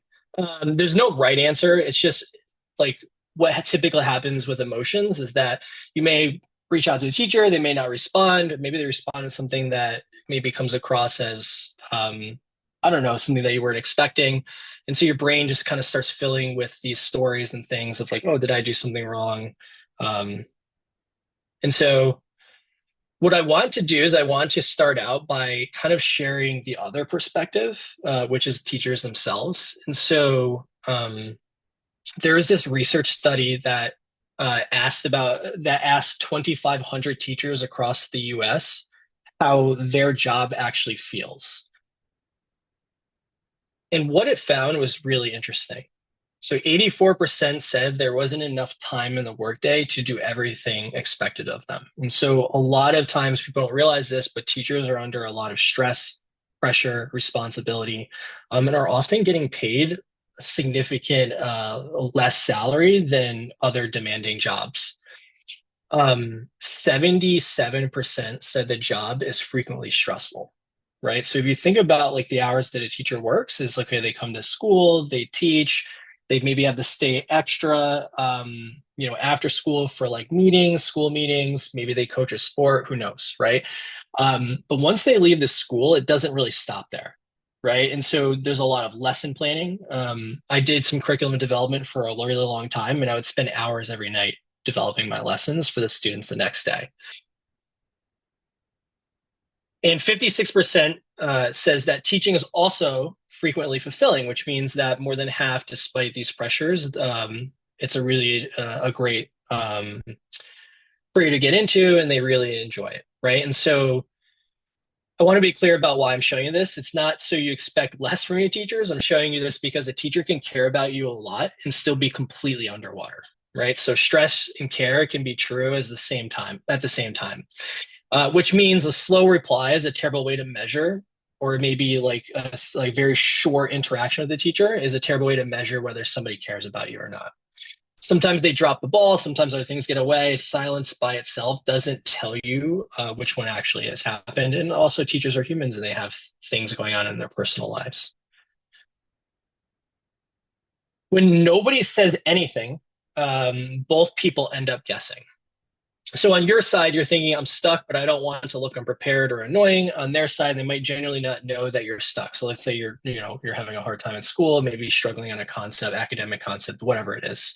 There's no right answer. It's just like what typically happens with emotions is that you may reach out to a teacher, they may not respond. Maybe they respond to something that maybe comes across as, I don't know, something that you weren't expecting. And so your brain just kind of starts filling with these stories and things of like, oh, did I do something wrong? And so what I want to do is I want to start out by kind of sharing the other perspective, which is teachers themselves. And so there is this research study that asked 2,500 teachers across the US how their job actually feels. And what it found was really interesting. So 84% said there wasn't enough time in the workday to do everything expected of them. And so a lot of times people don't realize this, but teachers are under a lot of stress, pressure, responsibility, and are often getting paid significant less salary than other demanding jobs. 77% said the job is frequently stressful. right? So if you think about like the hours that a teacher works is okay, they come to school, they teach, they maybe have to stay extra, after school for like meetings, school meetings, maybe they coach a sport, who knows, right? But once they leave the school, it doesn't really stop there, right? And so there's a lot of lesson planning. I did some curriculum development for a really long time, and I would spend hours every night developing my lessons for the students the next day. And 56% says that teaching is also frequently fulfilling, which means that more than half, despite these pressures, it's a really a great career to get into, and they really enjoy it, right? And so I want to be clear about why I'm showing you this. It's not so you expect less from your teachers. I'm showing you this because a teacher can care about you a lot and still be completely underwater, right? So stress and care can be true at the same time. Which means a slow reply is a terrible way to measure, or maybe like a very short interaction with the teacher is a terrible way to measure whether somebody cares about you or not. Sometimes they drop the ball, sometimes other things get away. Silence by itself doesn't tell you which one actually has happened. And also teachers are humans and they have things going on in their personal lives. When nobody says anything, both people end up guessing. So on your side, you're thinking, I'm stuck, but I don't want to look unprepared or annoying. On their side, they might genuinely not know that you're stuck. So let's say you're having a hard time in school, maybe struggling on a concept, academic concept, whatever it is.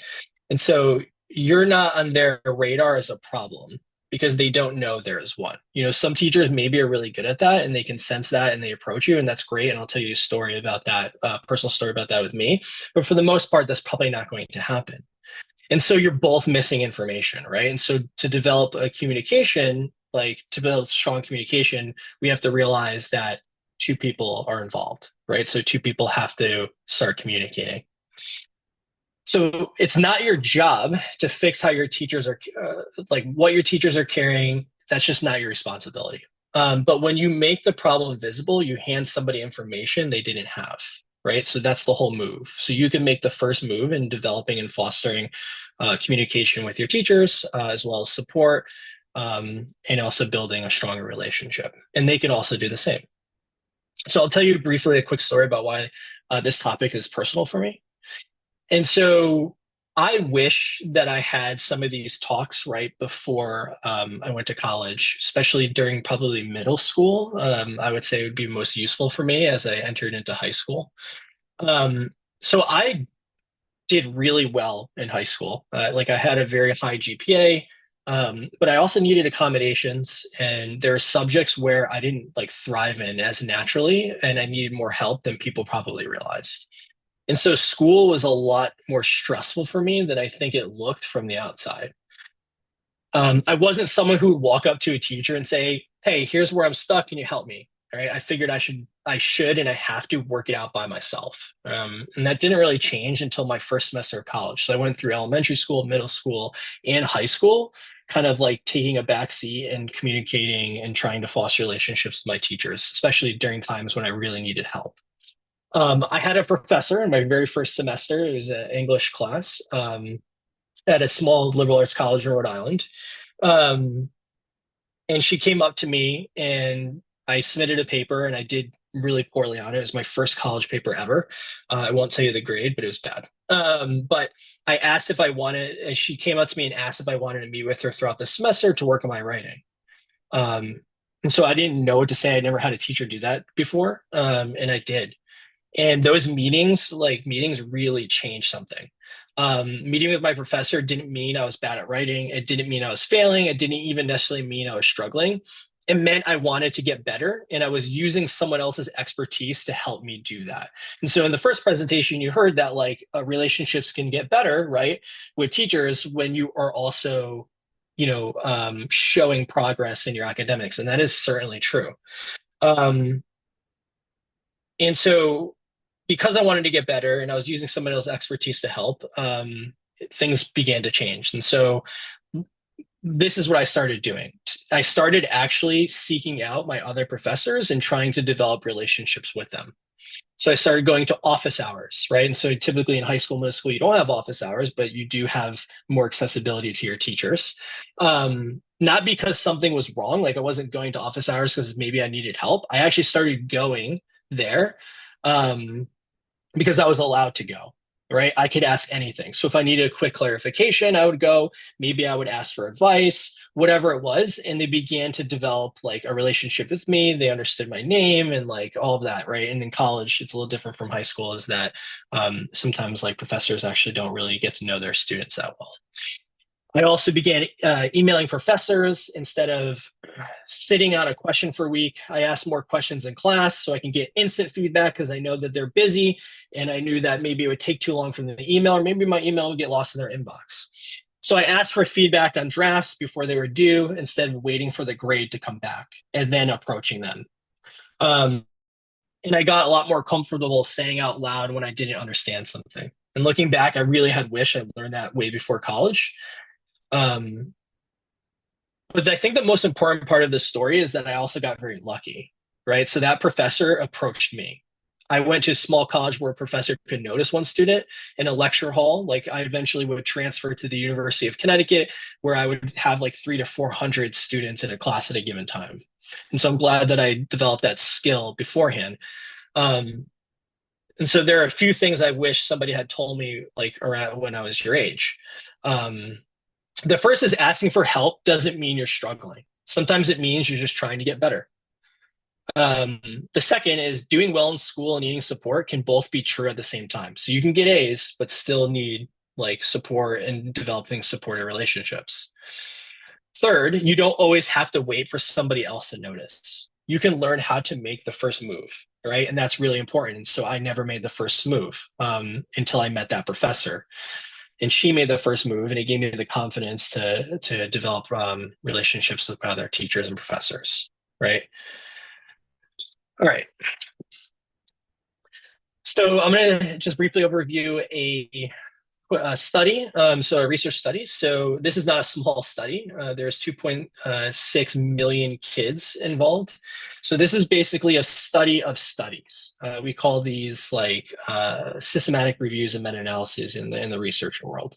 And so you're not on their radar as a problem because they don't know there is one. Some teachers maybe are really good at that and they can sense that and they approach you, and that's great. And I'll tell you a story about that, personal story about that with me. But for the most part, that's probably not going to happen. And so you're both missing information, right? And so to develop a communication, like to build strong communication, we have to realize that two people are involved, right? So two people have to start communicating. So it's not your job to fix how your teachers are, what your teachers are carrying. That's just not your responsibility. But when you make the problem visible, you hand somebody information they didn't have. Right. So that's the whole move. So you can make the first move in developing and fostering communication with your teachers, as well as support, and also building a stronger relationship. And they can also do the same. So I'll tell you briefly a quick story about why this topic is personal for me. And so I wish that I had some of these talks right before I went to college, especially during probably middle school. I would say it would be most useful for me as I entered into high school. So I did really well in high school. I had a very high GPA, but I also needed accommodations. And there are subjects where I didn't thrive in as naturally, and I needed more help than people probably realized. And so school was a lot more stressful for me than I think it looked from the outside. I wasn't someone who would walk up to a teacher and say, "Hey, here's where I'm stuck. Can you help me?" All right. I figured I should, and I have to work it out by myself. And that didn't really change until my first semester of college. So I went through elementary school, middle school, and high school, kind of taking a back seat and communicating and trying to foster relationships with my teachers, especially during times when I really needed help. I had a professor in my very first semester. It was an English class at a small liberal arts college in Rhode Island. And she came up to me and I submitted a paper and I did really poorly on it. It was my first college paper ever. I won't tell you the grade, but it was bad. But I asked if I wanted, and she came up to me and asked if I wanted to meet with her throughout the semester to work on my writing. And so I didn't know what to say. I never had a teacher do that before. And I did. And those meetings really changed something. Meeting with my professor didn't mean I was bad at writing. It didn't mean I was failing. It didn't even necessarily mean I was struggling. It meant I wanted to get better, and I was using someone else's expertise to help me do that. And so in the first presentation, you heard that relationships can get better, right, with teachers when you are also, showing progress in your academics. And that is certainly true. And so because I wanted to get better and I was using someone else's expertise to help, things began to change. And so this is what I started doing. I started actually seeking out my other professors and trying to develop relationships with them. So I started going to office hours, right? And so typically in high school, middle school, you don't have office hours, but you do have more accessibility to your teachers. Not because something was wrong, like I wasn't going to office hours because maybe I needed help. I actually started going there because I was allowed to go, right? I could ask anything. So if I needed a quick clarification, I would go. Maybe I would ask for advice, whatever it was. And they began to develop like a relationship with me. They understood my name and like all of that, right? And in college, it's a little different from high school, is that sometimes like professors actually don't really get to know their students that well. I also began emailing professors instead of sitting on a question for a week. I asked more questions in class so I can get instant feedback because I know that they're busy, and I knew that maybe it would take too long for them to email, or maybe my email would get lost in their inbox. So I asked for feedback on drafts before they were due instead of waiting for the grade to come back and then approaching them. And I got a lot more comfortable saying out loud when I didn't understand something. And looking back, I really had wished I'd learned that way before college. But I think the most important part of this story is that I also got very lucky, right? So that professor approached me. I went to a small college where a professor could notice one student in a lecture hall. Like I eventually would transfer to the University of Connecticut, where I would have like 300 to 400 students in a class at a given time. And so I'm glad that I developed that skill beforehand. And so there are a few things I wish somebody had told me like around when I was your age. The first is asking for help doesn't mean you're struggling. Sometimes it means you're just trying to get better. The second is doing well in school and needing support can both be true at the same time. So you can get A's, but still need like support and developing supportive relationships. Third, you don't always have to wait for somebody else to notice. You can learn how to make the first move, right? And that's really important. And so I never made the first move until I met that professor. And she made the first move, and it gave me the confidence to develop relationships with other teachers and professors, right? All right. So I'm going to just briefly overview a study, so a research study. So this is not a small study. There's 2.6 million kids involved. So this is basically a study of studies. We call these like systematic reviews and meta-analyses in the research world.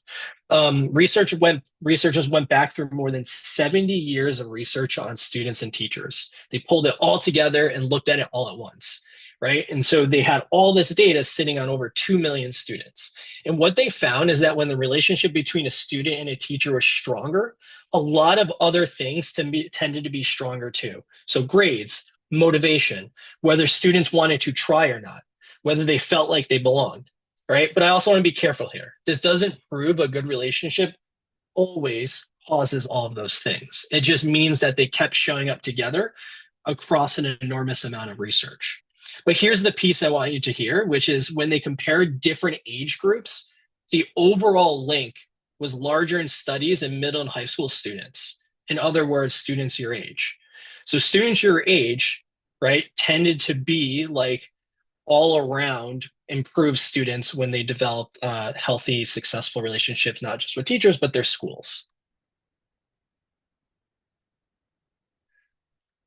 Researchers went back through more than 70 years of research on students and teachers. They pulled it all together and looked at it all at once. Right. And so they had all this data sitting on over 2 million students. And what they found is that when the relationship between a student and a teacher was stronger, a lot of other things tended to be stronger too. So grades, motivation, whether students wanted to try or not, whether they felt like they belonged. Right. But I also want to be careful here. This doesn't prove a good relationship always causes all of those things. It just means that they kept showing up together across an enormous amount of research. But here's the piece I want you to hear, which is when they compared different age groups, the overall link was larger in studies in middle and high school students. In other words, students your age. So students your age, right, tended to be like all around improved students when they develop healthy, successful relationships, not just with teachers, but their schools.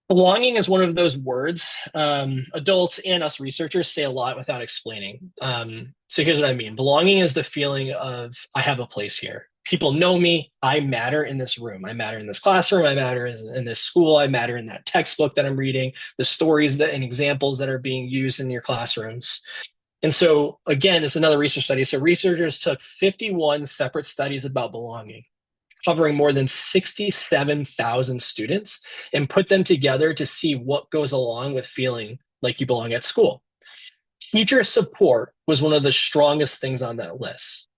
Belonging is one of those words adults and us researchers say a lot without explaining. So here's what I mean. Belonging is the feeling of, I have a place here. People know me. I matter in this room. I matter in this classroom. I matter in this school. I matter in that textbook that I'm reading, the stories and examples that are being used in your classrooms. And so, again, it's another research study. So researchers took 51 separate studies about belonging, covering more than 67,000 students, and put them together to see what goes along with feeling like you belong at school. Teacher support was one of the strongest things on that list,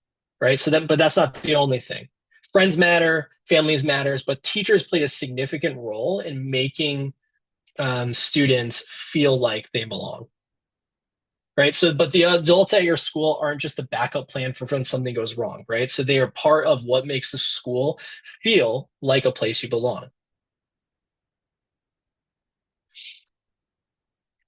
right? But that's not the only thing. Friends matter, families matters, but teachers played a significant role in making students feel like they belong. Right. So, but the adults at your school aren't just a backup plan for when something goes wrong. Right. So they are part of what makes the school feel like a place you belong.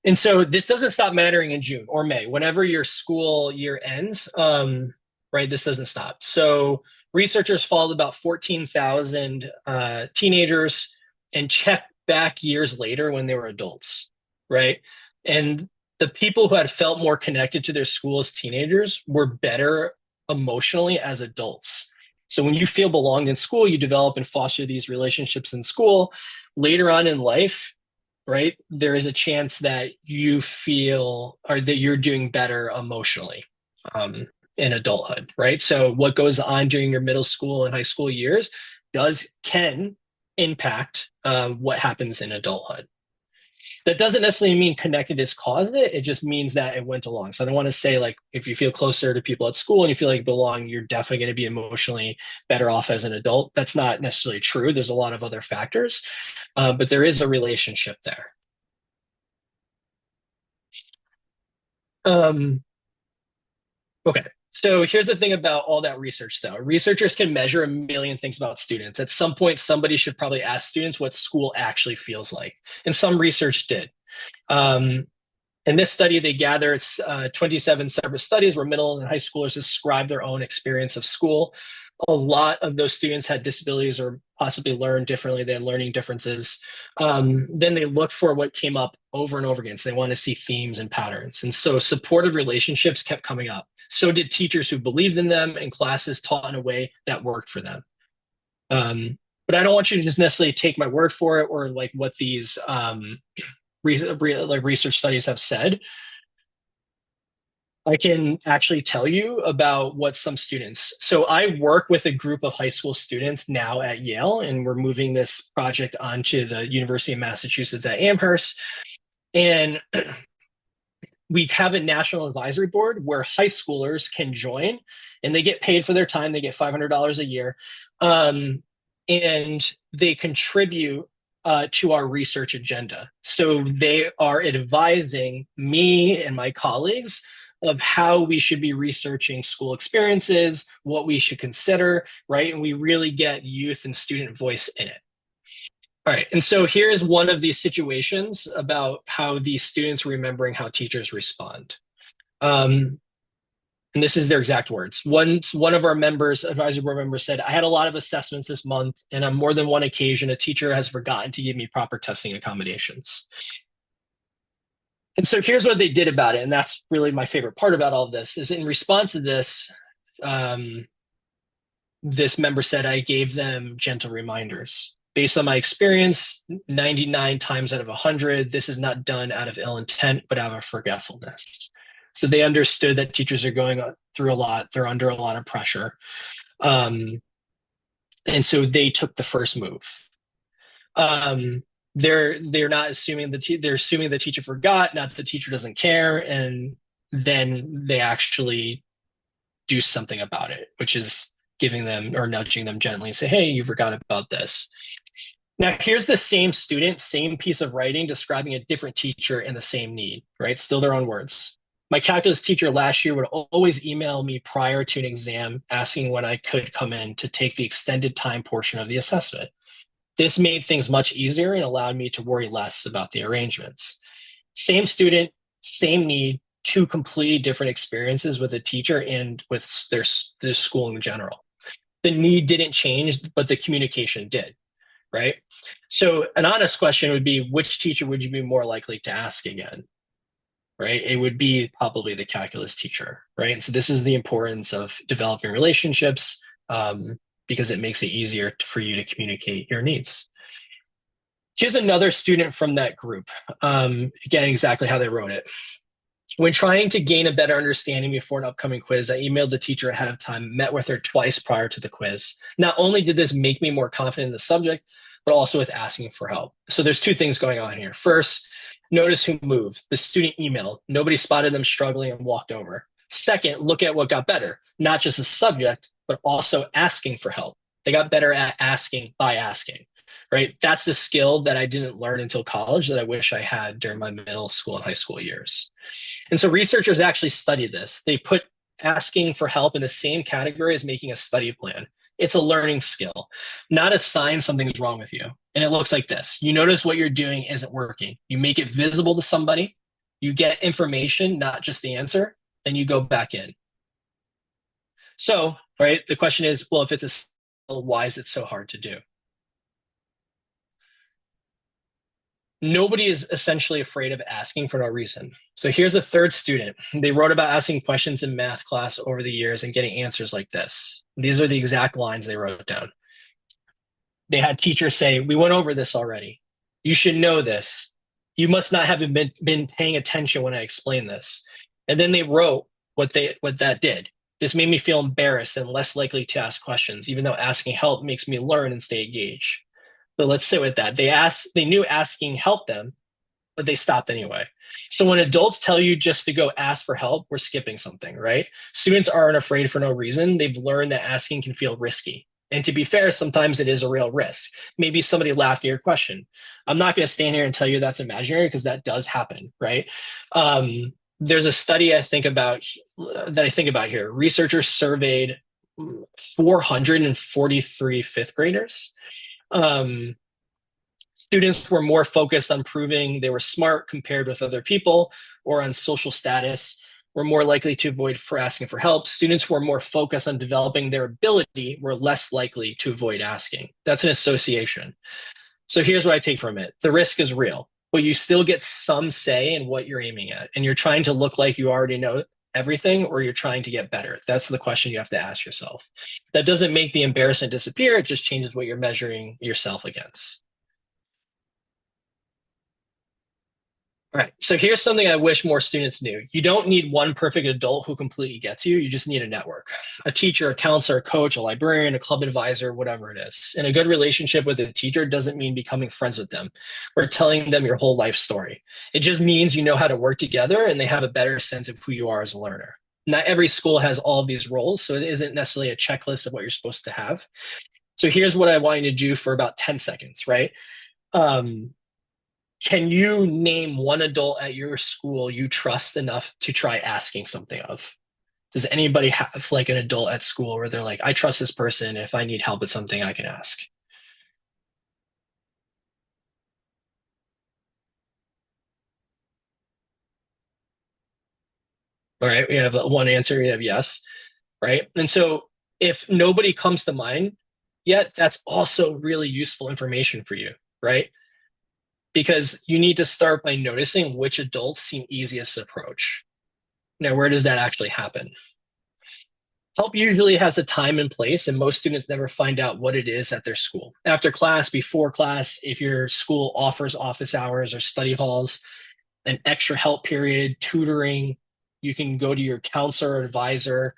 And so this doesn't stop mattering in June or May, whenever your school year ends. Right. This doesn't stop. So researchers followed about 14,000 teenagers and checked back years later when they were adults. Right. And The people who had felt more connected to their school as teenagers were better emotionally as adults. So when you feel belonged in school, you develop and foster these relationships in school. Later on in life, right, there is a chance that you feel or that you're doing better emotionally in adulthood, right? So what goes on during your middle school and high school years can impact what happens in adulthood. That doesn't necessarily mean connectedness caused it. It just means that it went along. So I don't want to say like if you feel closer to people at school and you feel like you belong, you're definitely going to be emotionally better off as an adult. That's not necessarily true. There's a lot of other factors, but there is a relationship there. Okay. So here's the thing about all that research, though. Researchers can measure a million things about students. At some point, somebody should probably ask students what school actually feels like. And some research did. In this study, they gathered 27 separate studies where middle and high schoolers described their own experience of school. A lot of those students had disabilities or possibly learned differently. They had learning differences. Then they looked for what came up over and over again. So they want to see themes and patterns. And so supportive relationships kept coming up. So did teachers who believed in them and classes taught in a way that worked for them. But I don't want you to just necessarily take my word for it or like what these research studies have said. I can actually tell you about what some students. So I work with a group of high school students now at Yale, and we're moving this project onto the University of Massachusetts at Amherst. And we have a national advisory board where high schoolers can join, and they get paid for their time. They get $500 a year, and they contribute to our research agenda. So they are advising me and my colleagues of how we should be researching school experiences, what we should consider, right? And we really get youth and student voice in it. All right, and so here's one of these situations about how these students are remembering how teachers respond. And this is their exact words. One of our members, advisory board members, said, I had a lot of assessments this month, and on more than one occasion, a teacher has forgotten to give me proper testing accommodations. And so here's what they did about it. And that's really my favorite part about all of this is in response to this, this member said, I gave them gentle reminders. Based on my experience, 99 times out of 100, this is not done out of ill intent, but out of forgetfulness. So they understood that teachers are going through a lot. They're under a lot of pressure. And so they took the first move. They're not assuming they're assuming the teacher forgot, not that the teacher doesn't care, and then they actually do something about it, which is giving them or nudging them gently and say, hey, you forgot about this. Now, here's the same student, same piece of writing describing a different teacher and the same need, right? Still their own words. My calculus teacher last year would always email me prior to an exam asking when I could come in to take the extended time portion of the assessment. This made things much easier and allowed me to worry less about the arrangements. Same student, same need, two completely different experiences with a teacher and with their school in general. The need didn't change, but the communication did, right? So an honest question would be, which teacher would you be more likely to ask again, right? It would be probably the calculus teacher, right? And so this is the importance of developing relationships, because it makes it easier for you to communicate your needs. Here's another student from that group. Again, exactly how they wrote it. When trying to gain a better understanding before an upcoming quiz, I emailed the teacher ahead of time, met with her twice prior to the quiz. Not only did this make me more confident in the subject, but also with asking for help. So there's two things going on here. First, notice who moved. The student emailed. Nobody spotted them struggling and walked over. Second, look at what got better. Not just the subject, but also asking for help. They got better at asking by asking, right? That's the skill that I didn't learn until college that I wish I had during my middle school and high school years. And so researchers actually studied this. They put asking for help in the same category as making a study plan. It's a learning skill, not a sign something's wrong with you. And it looks like this. You notice what you're doing isn't working. You make it visible to somebody. You get information, not just the answer. Then you go back in. So, right, the question is, well, if it's a skill, why is it so hard to do? Nobody is essentially afraid of asking for no reason. So here's a third student. They wrote about asking questions in math class over the years and getting answers like this. These are the exact lines they wrote down. They had teachers say, "We went over this already. You should know this. You must not have been paying attention when I explained this." And then they wrote what that did. "This made me feel embarrassed and less likely to ask questions, even though asking help makes me learn and stay engaged." So let's sit with that. They knew asking helped them, but they stopped anyway. So when adults tell you just to go ask for help, we're skipping something, right? Students aren't afraid for no reason. They've learned that asking can feel risky. And to be fair, sometimes it is a real risk. Maybe somebody laughed at your question. I'm not going to stand here and tell you that's imaginary, because that does happen, right? There's a study I think about here. Researchers surveyed 443 fifth graders. Students were more focused on proving they were smart compared with other people, or on social status, were more likely to avoid asking for help. Students who were more focused on developing their ability were less likely to avoid asking. That's an association. So here's what I take from it. The risk is real, but you still get some say in what you're aiming at. And you're trying to look like you already know everything, or you're trying to get better. That's the question you have to ask yourself. That doesn't make the embarrassment disappear. It just changes what you're measuring yourself against. All right, so here's something I wish more students knew. You don't need one perfect adult who completely gets you. You just need a network, a teacher, a counselor, a coach, a librarian, a club advisor, whatever it is. And a good relationship with a teacher doesn't mean becoming friends with them or telling them your whole life story. It just means you know how to work together and they have a better sense of who you are as a learner. Not every school has all of these roles, so it isn't necessarily a checklist of what you're supposed to have. So here's what I want you to do for about 10 seconds, right? Can you name one adult at your school you trust enough to try asking something of? Does anybody have like an adult at school where they're like, I trust this person, if I need help with something, I can ask? All right, we have one answer, we have yes, right? And so if nobody comes to mind yet, that's also really useful information for you, right? Because you need to start by noticing which adults seem easiest to approach. Now, where does that actually happen? Help usually has a time and place, and most students never find out what it is at their school. After class, before class, if your school offers office hours or study halls, an extra help period, tutoring, you can go to your counselor or advisor.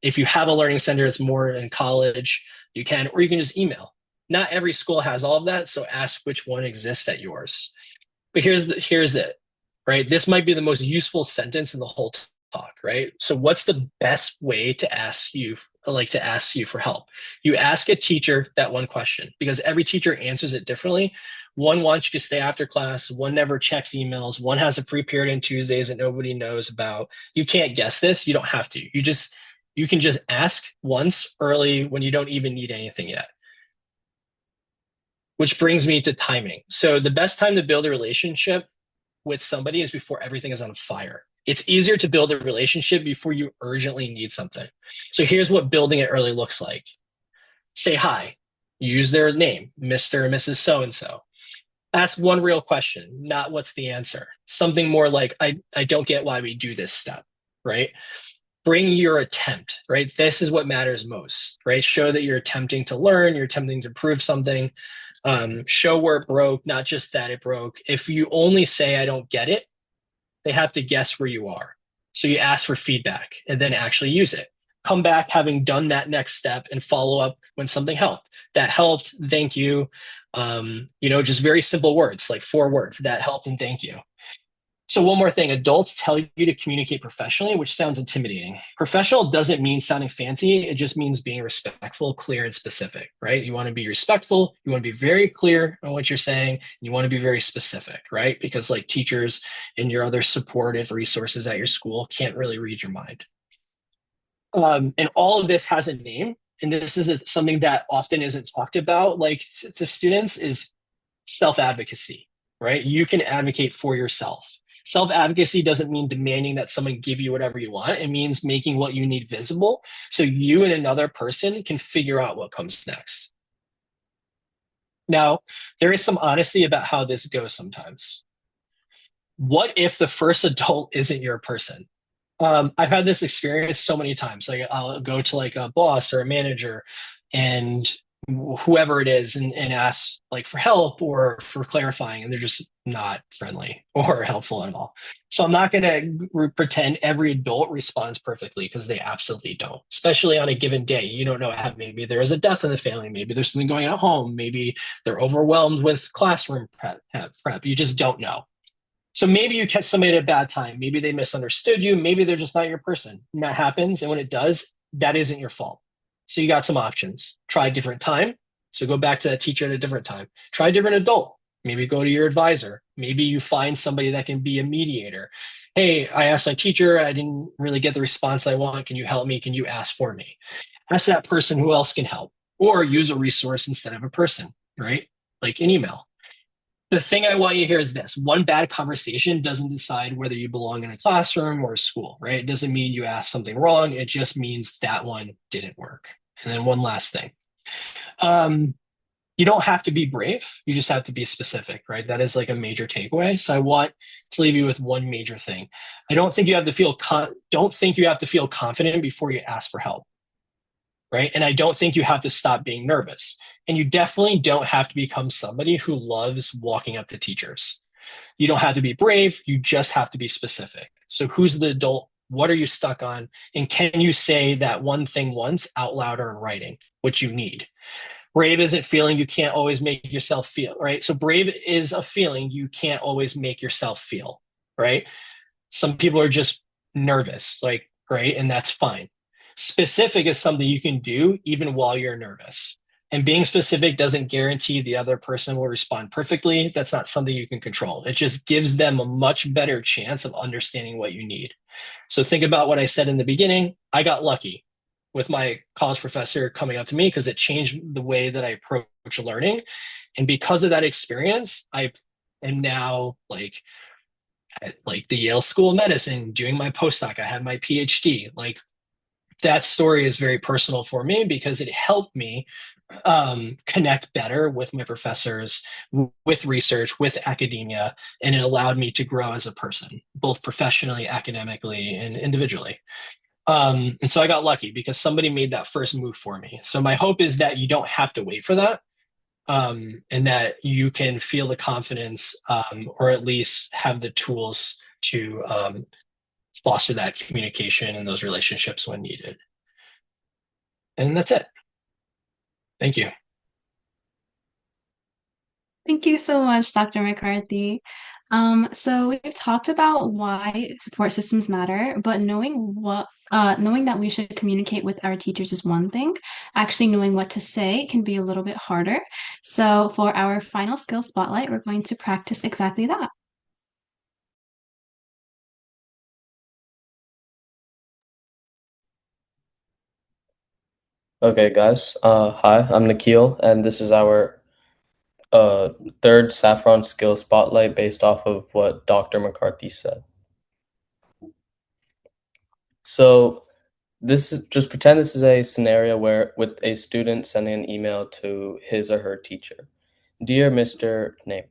If you have a learning center, it's more in college, you can, or you can just email. Not every school has all of that, so ask which one exists at yours. But here's it, right? This might be the most useful sentence in the whole talk, right? So what's the best way to ask you for help? You ask a teacher that one question, because every teacher answers it differently. One wants you to stay after class, one never checks emails, one has a free period on Tuesdays that nobody knows about. You can't guess this, you don't have to. You can just ask once early when you don't even need anything yet. Which brings me to timing. So the best time to build a relationship with somebody is before everything is on fire. It's easier to build a relationship before you urgently need something. So here's what building it early looks like. Say hi. Use their name, Mr. and Mrs. So-and-so. Ask one real question, not what's the answer. Something more like, I don't get why we do this step, right? Bring your attempt, right? This is what matters most, right? Show that you're attempting to learn, you're attempting to prove something. Show where it broke, not just that it broke. If you only say, I don't get it, they have to guess where you are. So you ask for feedback and then actually use it. Come back having done that next step and follow up when something helped. That helped, thank you. Just very simple words, like 4 words, that helped and thank you. So one more thing, adults tell you to communicate professionally, which sounds intimidating. Professional doesn't mean sounding fancy. It just means being respectful, clear, and specific, right? You want to be respectful. You want to be very clear on what you're saying. And you want to be very specific, right? Because like teachers and your other supportive resources at your school can't really read your mind. And all of this has a name. And this is something that often isn't talked about, like to students, is self-advocacy, right? You can advocate for yourself. Self-advocacy doesn't mean demanding that someone give you whatever you want. It means making what you need visible so you and another person can figure out what comes next. Now, there is some honesty about how this goes sometimes. What if the first adult isn't your person? I've had this experience so many times. Like I'll go to like a boss or a manager and whoever it is and ask like for help or for clarifying, and they're just not friendly or helpful at all. So I'm not going to pretend every adult responds perfectly because they absolutely don't, especially on a given day. You don't know, maybe there is a death in the family, maybe there's something going on at home, maybe they're overwhelmed with classroom prep. You just don't know. So maybe you catch somebody at a bad time. Maybe they misunderstood you. Maybe they're just not your person. And that happens. And when it does, that isn't your fault. So you got some options. Try a different time. So go back to that teacher at a different time. Try a different adult. Maybe go to your advisor. Maybe you find somebody that can be a mediator. Hey, I asked my teacher. I didn't really get the response I want. Can you help me? Can you ask for me? Ask that person who else can help. Or use a resource instead of a person, right? Like an email. The thing I want you to hear is this: one bad conversation doesn't decide whether you belong in a classroom or a school, right? It doesn't mean you asked something wrong. It just means that one didn't work. And then one last thing. You don't have to be brave. You just have to be specific, right? That is like a major takeaway. So I want to leave you with one major thing. I don't think you have to feel confident before you ask for help. Right. And I don't think you have to stop being nervous. And you definitely don't have to become somebody who loves walking up to teachers. You don't have to be brave. You just have to be specific. So who's the adult? What are you stuck on? And can you say that one thing once out loud or in writing, which you need? Brave isn't feeling you can't always make yourself feel, right? So brave is a feeling you can't always make yourself feel, right? Some people are just nervous, like, right? And that's fine. Specific is something you can do even while you're nervous. And being specific doesn't guarantee the other person will respond perfectly. That's not something you can control. It just gives them a much better chance of understanding what you need. So think about what I said in the beginning. I got lucky with my college professor coming up to me because it changed the way that I approach learning. And because of that experience, I am now at the Yale School of Medicine doing my postdoc. I had my PhD. Like, that story is very personal for me because it helped me connect better with my professors, with research, with academia, and it allowed me to grow as a person, both professionally, academically, and individually. And so I got lucky because somebody made that first move for me. So my hope is that you don't have to wait for that, and that you can feel the confidence, or at least have the tools to foster that communication and those relationships when needed. And that's it. Thank you. Thank you so much, Dr. McCarthy. So we've talked about why support systems matter, but knowing that we should communicate with our teachers is one thing. Actually knowing what to say can be a little bit harder. So for our final skill spotlight, we're going to practice exactly that. Okay, guys. Hi, I'm Nikhil, and this is our third Saffron skill spotlight based off of what Dr. McCarthy said. So just pretend this is a scenario where with a student sending an email to his or her teacher. Dear Mr. Name,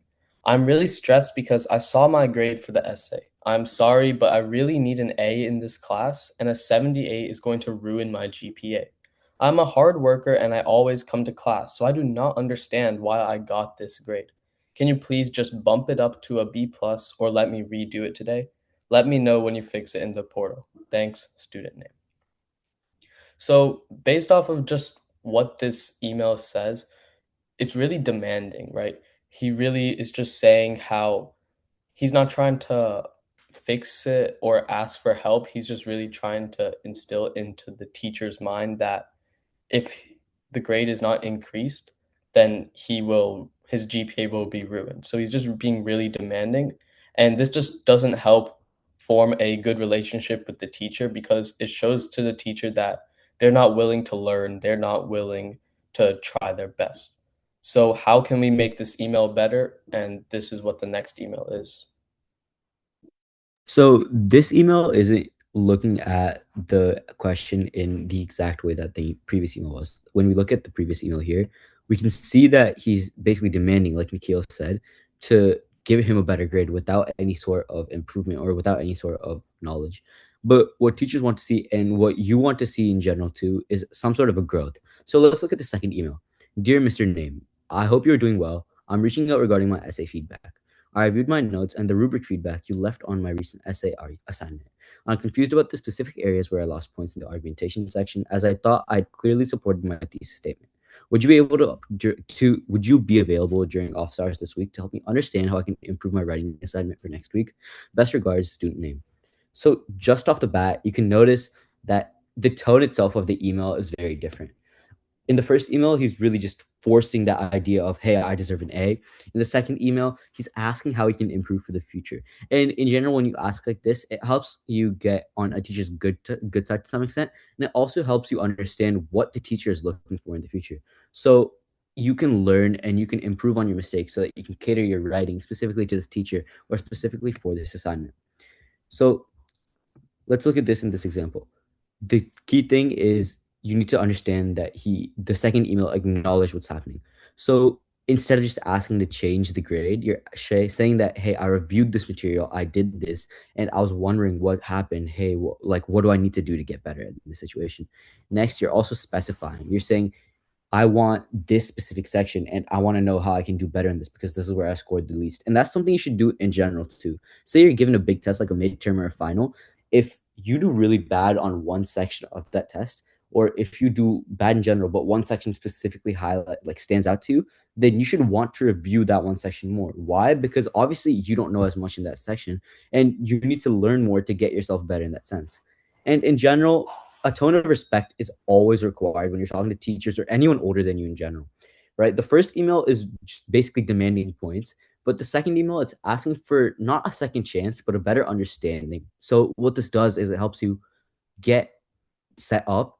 I'm really stressed because I saw my grade for the essay. I'm sorry, but I really need an A in this class, and a 78 is going to ruin my GPA. I'm a hard worker and I always come to class, so I do not understand why I got this grade. Can you please just bump it up to a B plus or let me redo it today? Let me know when you fix it in the portal. Thanks, student name. So based off of just what this email says, it's really demanding, right? He really is just saying how he's not trying to fix it or ask for help. He's just really trying to instill into the teacher's mind that if the grade is not increased, then his GPA will be ruined. So he's just being really demanding. And this just doesn't help form a good relationship with the teacher because it shows to the teacher that they're not willing to learn. They're not willing to try their best. So how can we make this email better? And this is what the next email is. So this email isn't looking at the question in the exact way that the previous email was. When we look at the previous email here, We can see that he's basically demanding, like Nikhil said, to give him a better grade without any sort of improvement or without any sort of knowledge. But what teachers want to see and what you want to see in general too is some sort of a growth. So let's look at the second email. Dear Mr. Name, I hope you're doing well. I'm reaching out regarding my essay feedback. I reviewed my notes and the rubric feedback you left on my recent essay assignment. I'm confused about the specific areas where I lost points in the argumentation section, as I thought I'd clearly supported my thesis statement. Would you be able to would you be available during off hours this week to help me understand how I can improve my writing assignment for next week? Best regards, student name. So just off the bat, you can notice that the tone itself of the email is very different. In the first email, he's really just forcing that idea of, hey, I deserve an A. In the second email, he's asking how he can improve for the future. And in general, when you ask like this, it helps you get on a teacher's good side to some extent. And it also helps you understand what the teacher is looking for in the future. So you can learn and you can improve on your mistakes so that you can cater your writing specifically to this teacher or specifically for this assignment. So let's look at this in this example. The key thing is you need to understand that the second email acknowledged what's happening. So instead of just asking to change the grade, you're saying that, hey, I reviewed this material, I did this, and I was wondering what happened. Hey, what do I need to do to get better in this situation? Next, you're also specifying. You're saying, I want this specific section and I want to know how I can do better in this because this is where I scored the least. And that's something you should do in general too. Say you're given a big test like a midterm or a final. If you do really bad on one section of that test, or if you do bad in general, but one section specifically stands out to you, then you should want to review that one section more. Why? Because obviously you don't know as much in that section and you need to learn more to get yourself better in that sense. And in general, a tone of respect is always required when you're talking to teachers or anyone older than you in general, right? The first email is just basically demanding points, but the second email, it's asking for not a second chance, but a better understanding. So what this does is it helps you get set up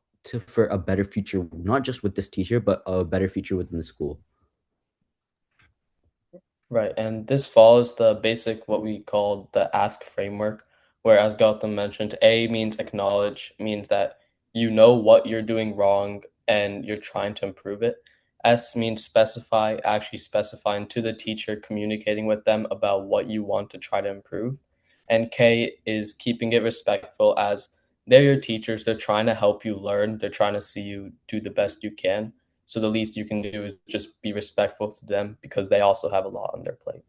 for a better future, not just with this teacher, but a better future within the school. Right, and this follows the basic, what we call the ask framework, where, as Gautam mentioned, A means acknowledge, means that you know what you're doing wrong and you're trying to improve it. S means specify, actually specifying to the teacher, communicating with them about what you want to try to improve. And K is keeping it respectful, as they're your teachers, they're trying to help you learn, they're trying to see you do the best you can. So the least you can do is just be respectful to them because they also have a lot on their plate.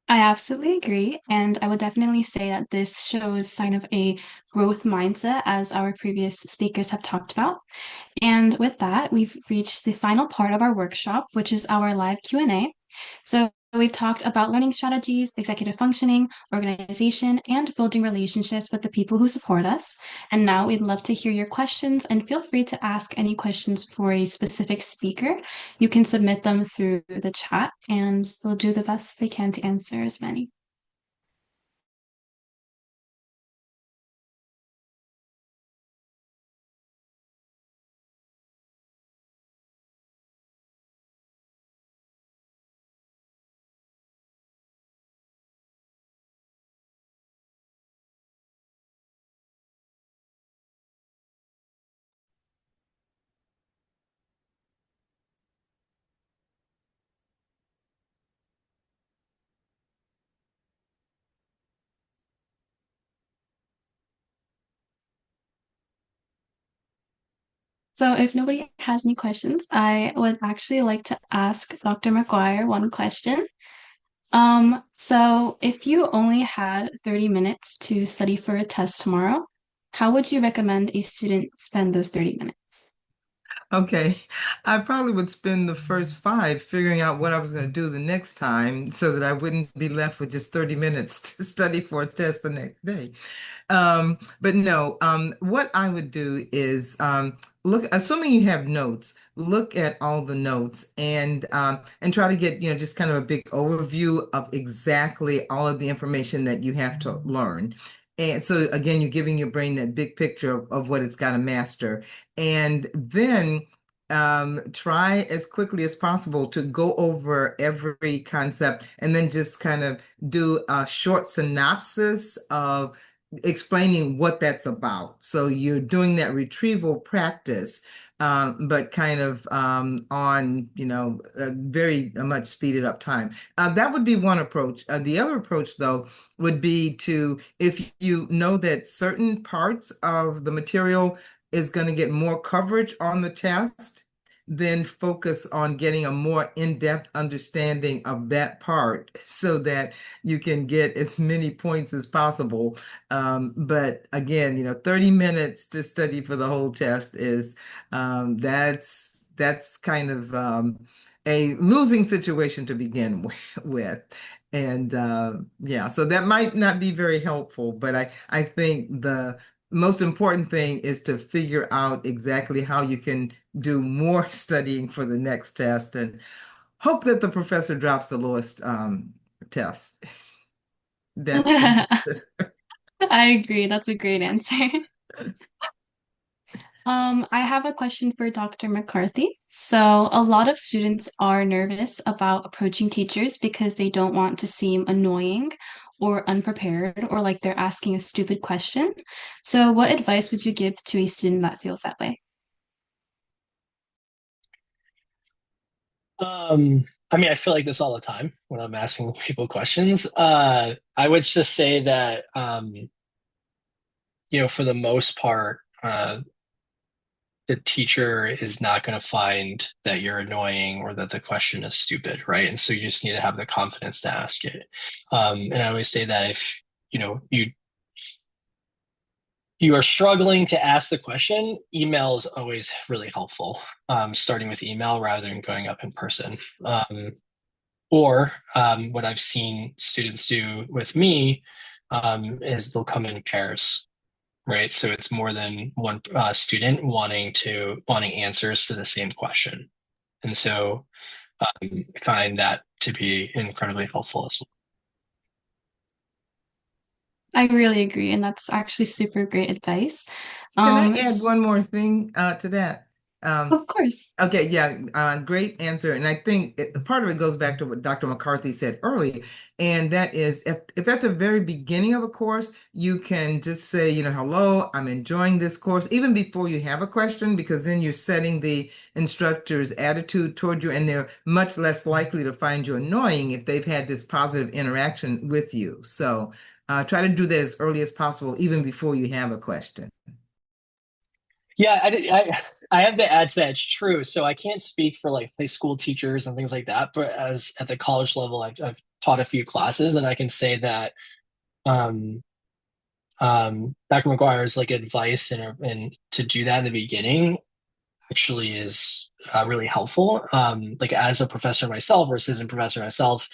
I absolutely agree. And I would definitely say that this shows sign of a growth mindset, as our previous speakers have talked about. And with that, we've reached the final part of our workshop, which is our live Q&A. So we've talked about learning strategies, executive functioning, organization, and building relationships with the people who support us. And now we'd love to hear your questions, and feel free to ask any questions for a specific speaker. You can submit them through the chat, and they'll do the best they can to answer as many. So if nobody has any questions, I would actually like to ask Dr. McGuire one question. So if you only had 30 minutes to study for a test tomorrow, how would you recommend a student spend those 30 minutes? Okay, I probably would spend the first 5 figuring out what I was going to do the next time so that I wouldn't be left with just 30 minutes to study for a test the next day. But no, what I would do is look, assuming you have notes, look at all the notes and try to get, just kind of a big overview of exactly all of the information that you have to learn. And so again, you're giving your brain that big picture of what it's got to master. And then try as quickly as possible to go over every concept and then just kind of do a short synopsis of explaining what that's about. So you're doing that retrieval practice but kind of on, very much speeded up time. That would be one approach. The other approach, though, would be to, if you know that certain parts of the material is going to get more coverage on the test, then focus on getting a more in-depth understanding of that part so that you can get as many points as possible. But again, 30 minutes to study for the whole test is that's kind of a losing situation to begin with. And yeah, so that might not be very helpful, but I think the most important thing is to figure out exactly how you can do more studying for the next test and hope that the professor drops the lowest test. That's I agree. That's a great answer. I have a question for Dr. McCarthy. So, a lot of students are nervous about approaching teachers because they don't want to seem annoying or unprepared or like they're asking a stupid question. So, what advice would you give to a student that feels that way? I mean, I feel like this all the time when I'm asking people questions. I would just say that, for the most part, the teacher is not going to find that you're annoying or that the question is stupid, right? And so you just need to have the confidence to ask it. And I always say that if, you are struggling to ask the question, email is always really helpful, starting with email rather than going up in person. Or what I've seen students do with me is they'll come in pairs, right? So it's more than one student wanting answers to the same question. And so I find that to be incredibly helpful as well. I really agree, and that's actually super great advice. Can I add one more thing to that? Of course. Okay, yeah, great answer. And I think part of it goes back to what Dr. McCarthy said earlier, and that is if at the very beginning of a course, you can just say, hello, I'm enjoying this course, even before you have a question, because then you're setting the instructor's attitude toward you, and they're much less likely to find you annoying if they've had this positive interaction with you. So try to do that as early as possible, even before you have a question. Yeah, I have to add to that. It's true. So I can't speak for like high school teachers and things like that, but as at the college level, I've taught a few classes, and I can say that um, Dr. McGuire's like advice and to do that in the beginning actually is really helpful. Like as a professor myself or assistant professor myself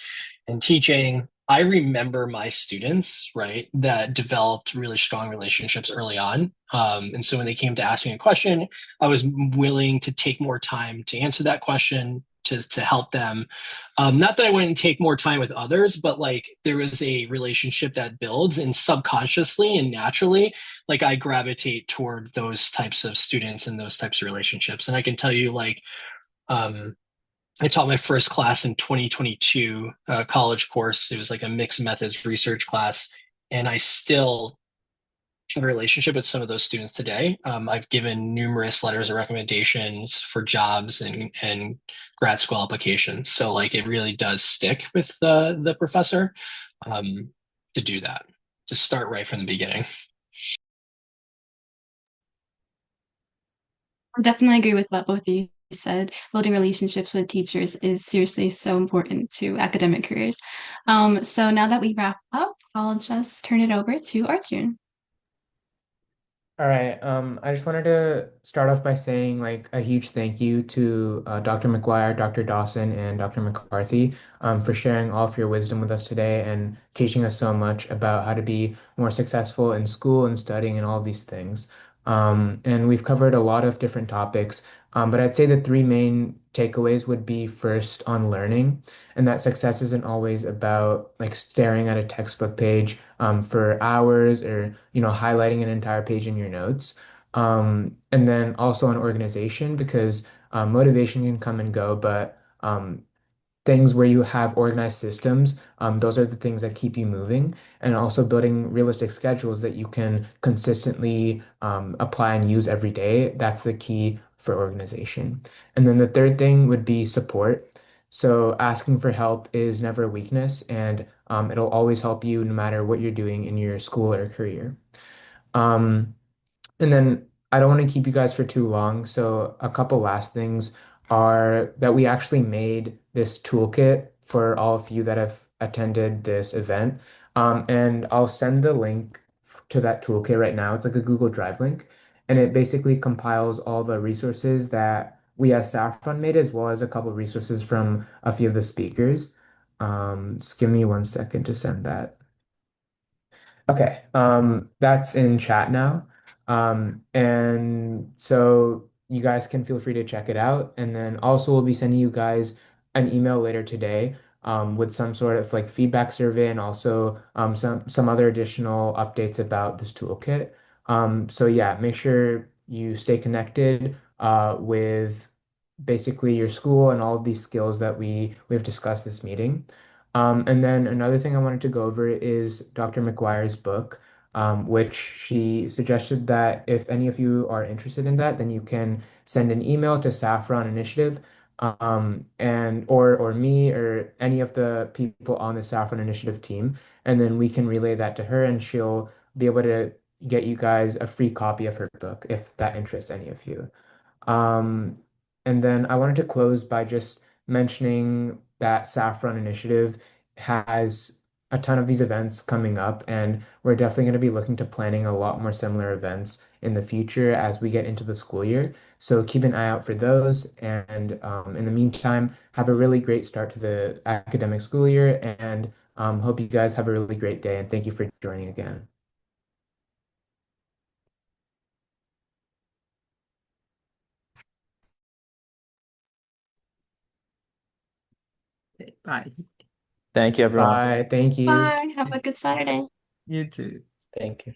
and teaching, I remember my students, right, that developed really strong relationships early on. And so when they came to ask me a question, I was willing to take more time to answer that question, to help them. Not that I wouldn't take more time with others, but like there is a relationship that builds, and subconsciously and naturally, like I gravitate toward those types of students and those types of relationships. And I can tell you, like, I taught my first class in 2022, college course. It was like a mixed methods research class, and I still have a relationship with some of those students today. I've given numerous letters of recommendations for jobs and grad school applications. So like it really does stick with the professor to do that, to start right from the beginning. I definitely agree with what both of you said. Building relationships with teachers is seriously so important to academic careers. So now that we wrap up, I'll just turn it over to Arjun. All right. I just wanted to start off by saying like a huge thank you to Dr. McGuire, Dr. Dawson, and Dr. McCarthy for sharing all of your wisdom with us today and teaching us so much about how to be more successful in school and studying and all of these things. And we've covered a lot of different topics, but I'd say the three main takeaways would be first on learning, and that success isn't always about like staring at a textbook page for hours or highlighting an entire page in your notes. And then also on organization because motivation can come and go, but things where you have organized systems, those are the things that keep you moving, and also building realistic schedules that you can consistently apply and use every day. That's the key for organization. And then the third thing would be support. So asking for help is never a weakness, and it'll always help you no matter what you're doing in your school or career. Um, and then I don't want to keep you guys for too long. So a couple last things are that we actually made this toolkit for all of you that have attended this event. And I'll send the link to that toolkit right now. It's like a Google Drive link, and it basically compiles all the resources that we as Saffron made, as well as a couple resources from a few of the speakers. Just give me 1 second to send that. Okay, that's in chat now. And so you guys can feel free to check it out. And then also we'll be sending you guys an email later today with some sort of like feedback survey and also some other additional updates about this toolkit. So yeah, make sure you stay connected with basically your school and all of these skills that we've discussed this meeting. And then another thing I wanted to go over is Dr. McGuire's book, which she suggested that if any of you are interested in that, then you can send an email to Saffron Initiative, and or me or any of the people on the Saffron Initiative team, and then we can relay that to her, and she'll be able to get you guys a free copy of her book if that interests any of you. Um, and then I wanted to close by just mentioning that Saffron Initiative has a ton of these events coming up, and we're definitely going to be looking to planning a lot more similar events in the future as we get into the school year. So keep an eye out for those. And in the meantime, have a really great start to the academic school year, and hope you guys have a really great day. And thank you for joining again. Bye. Thank you, everyone. Bye. Thank you. Bye. Have a good Saturday. You too. Thank you.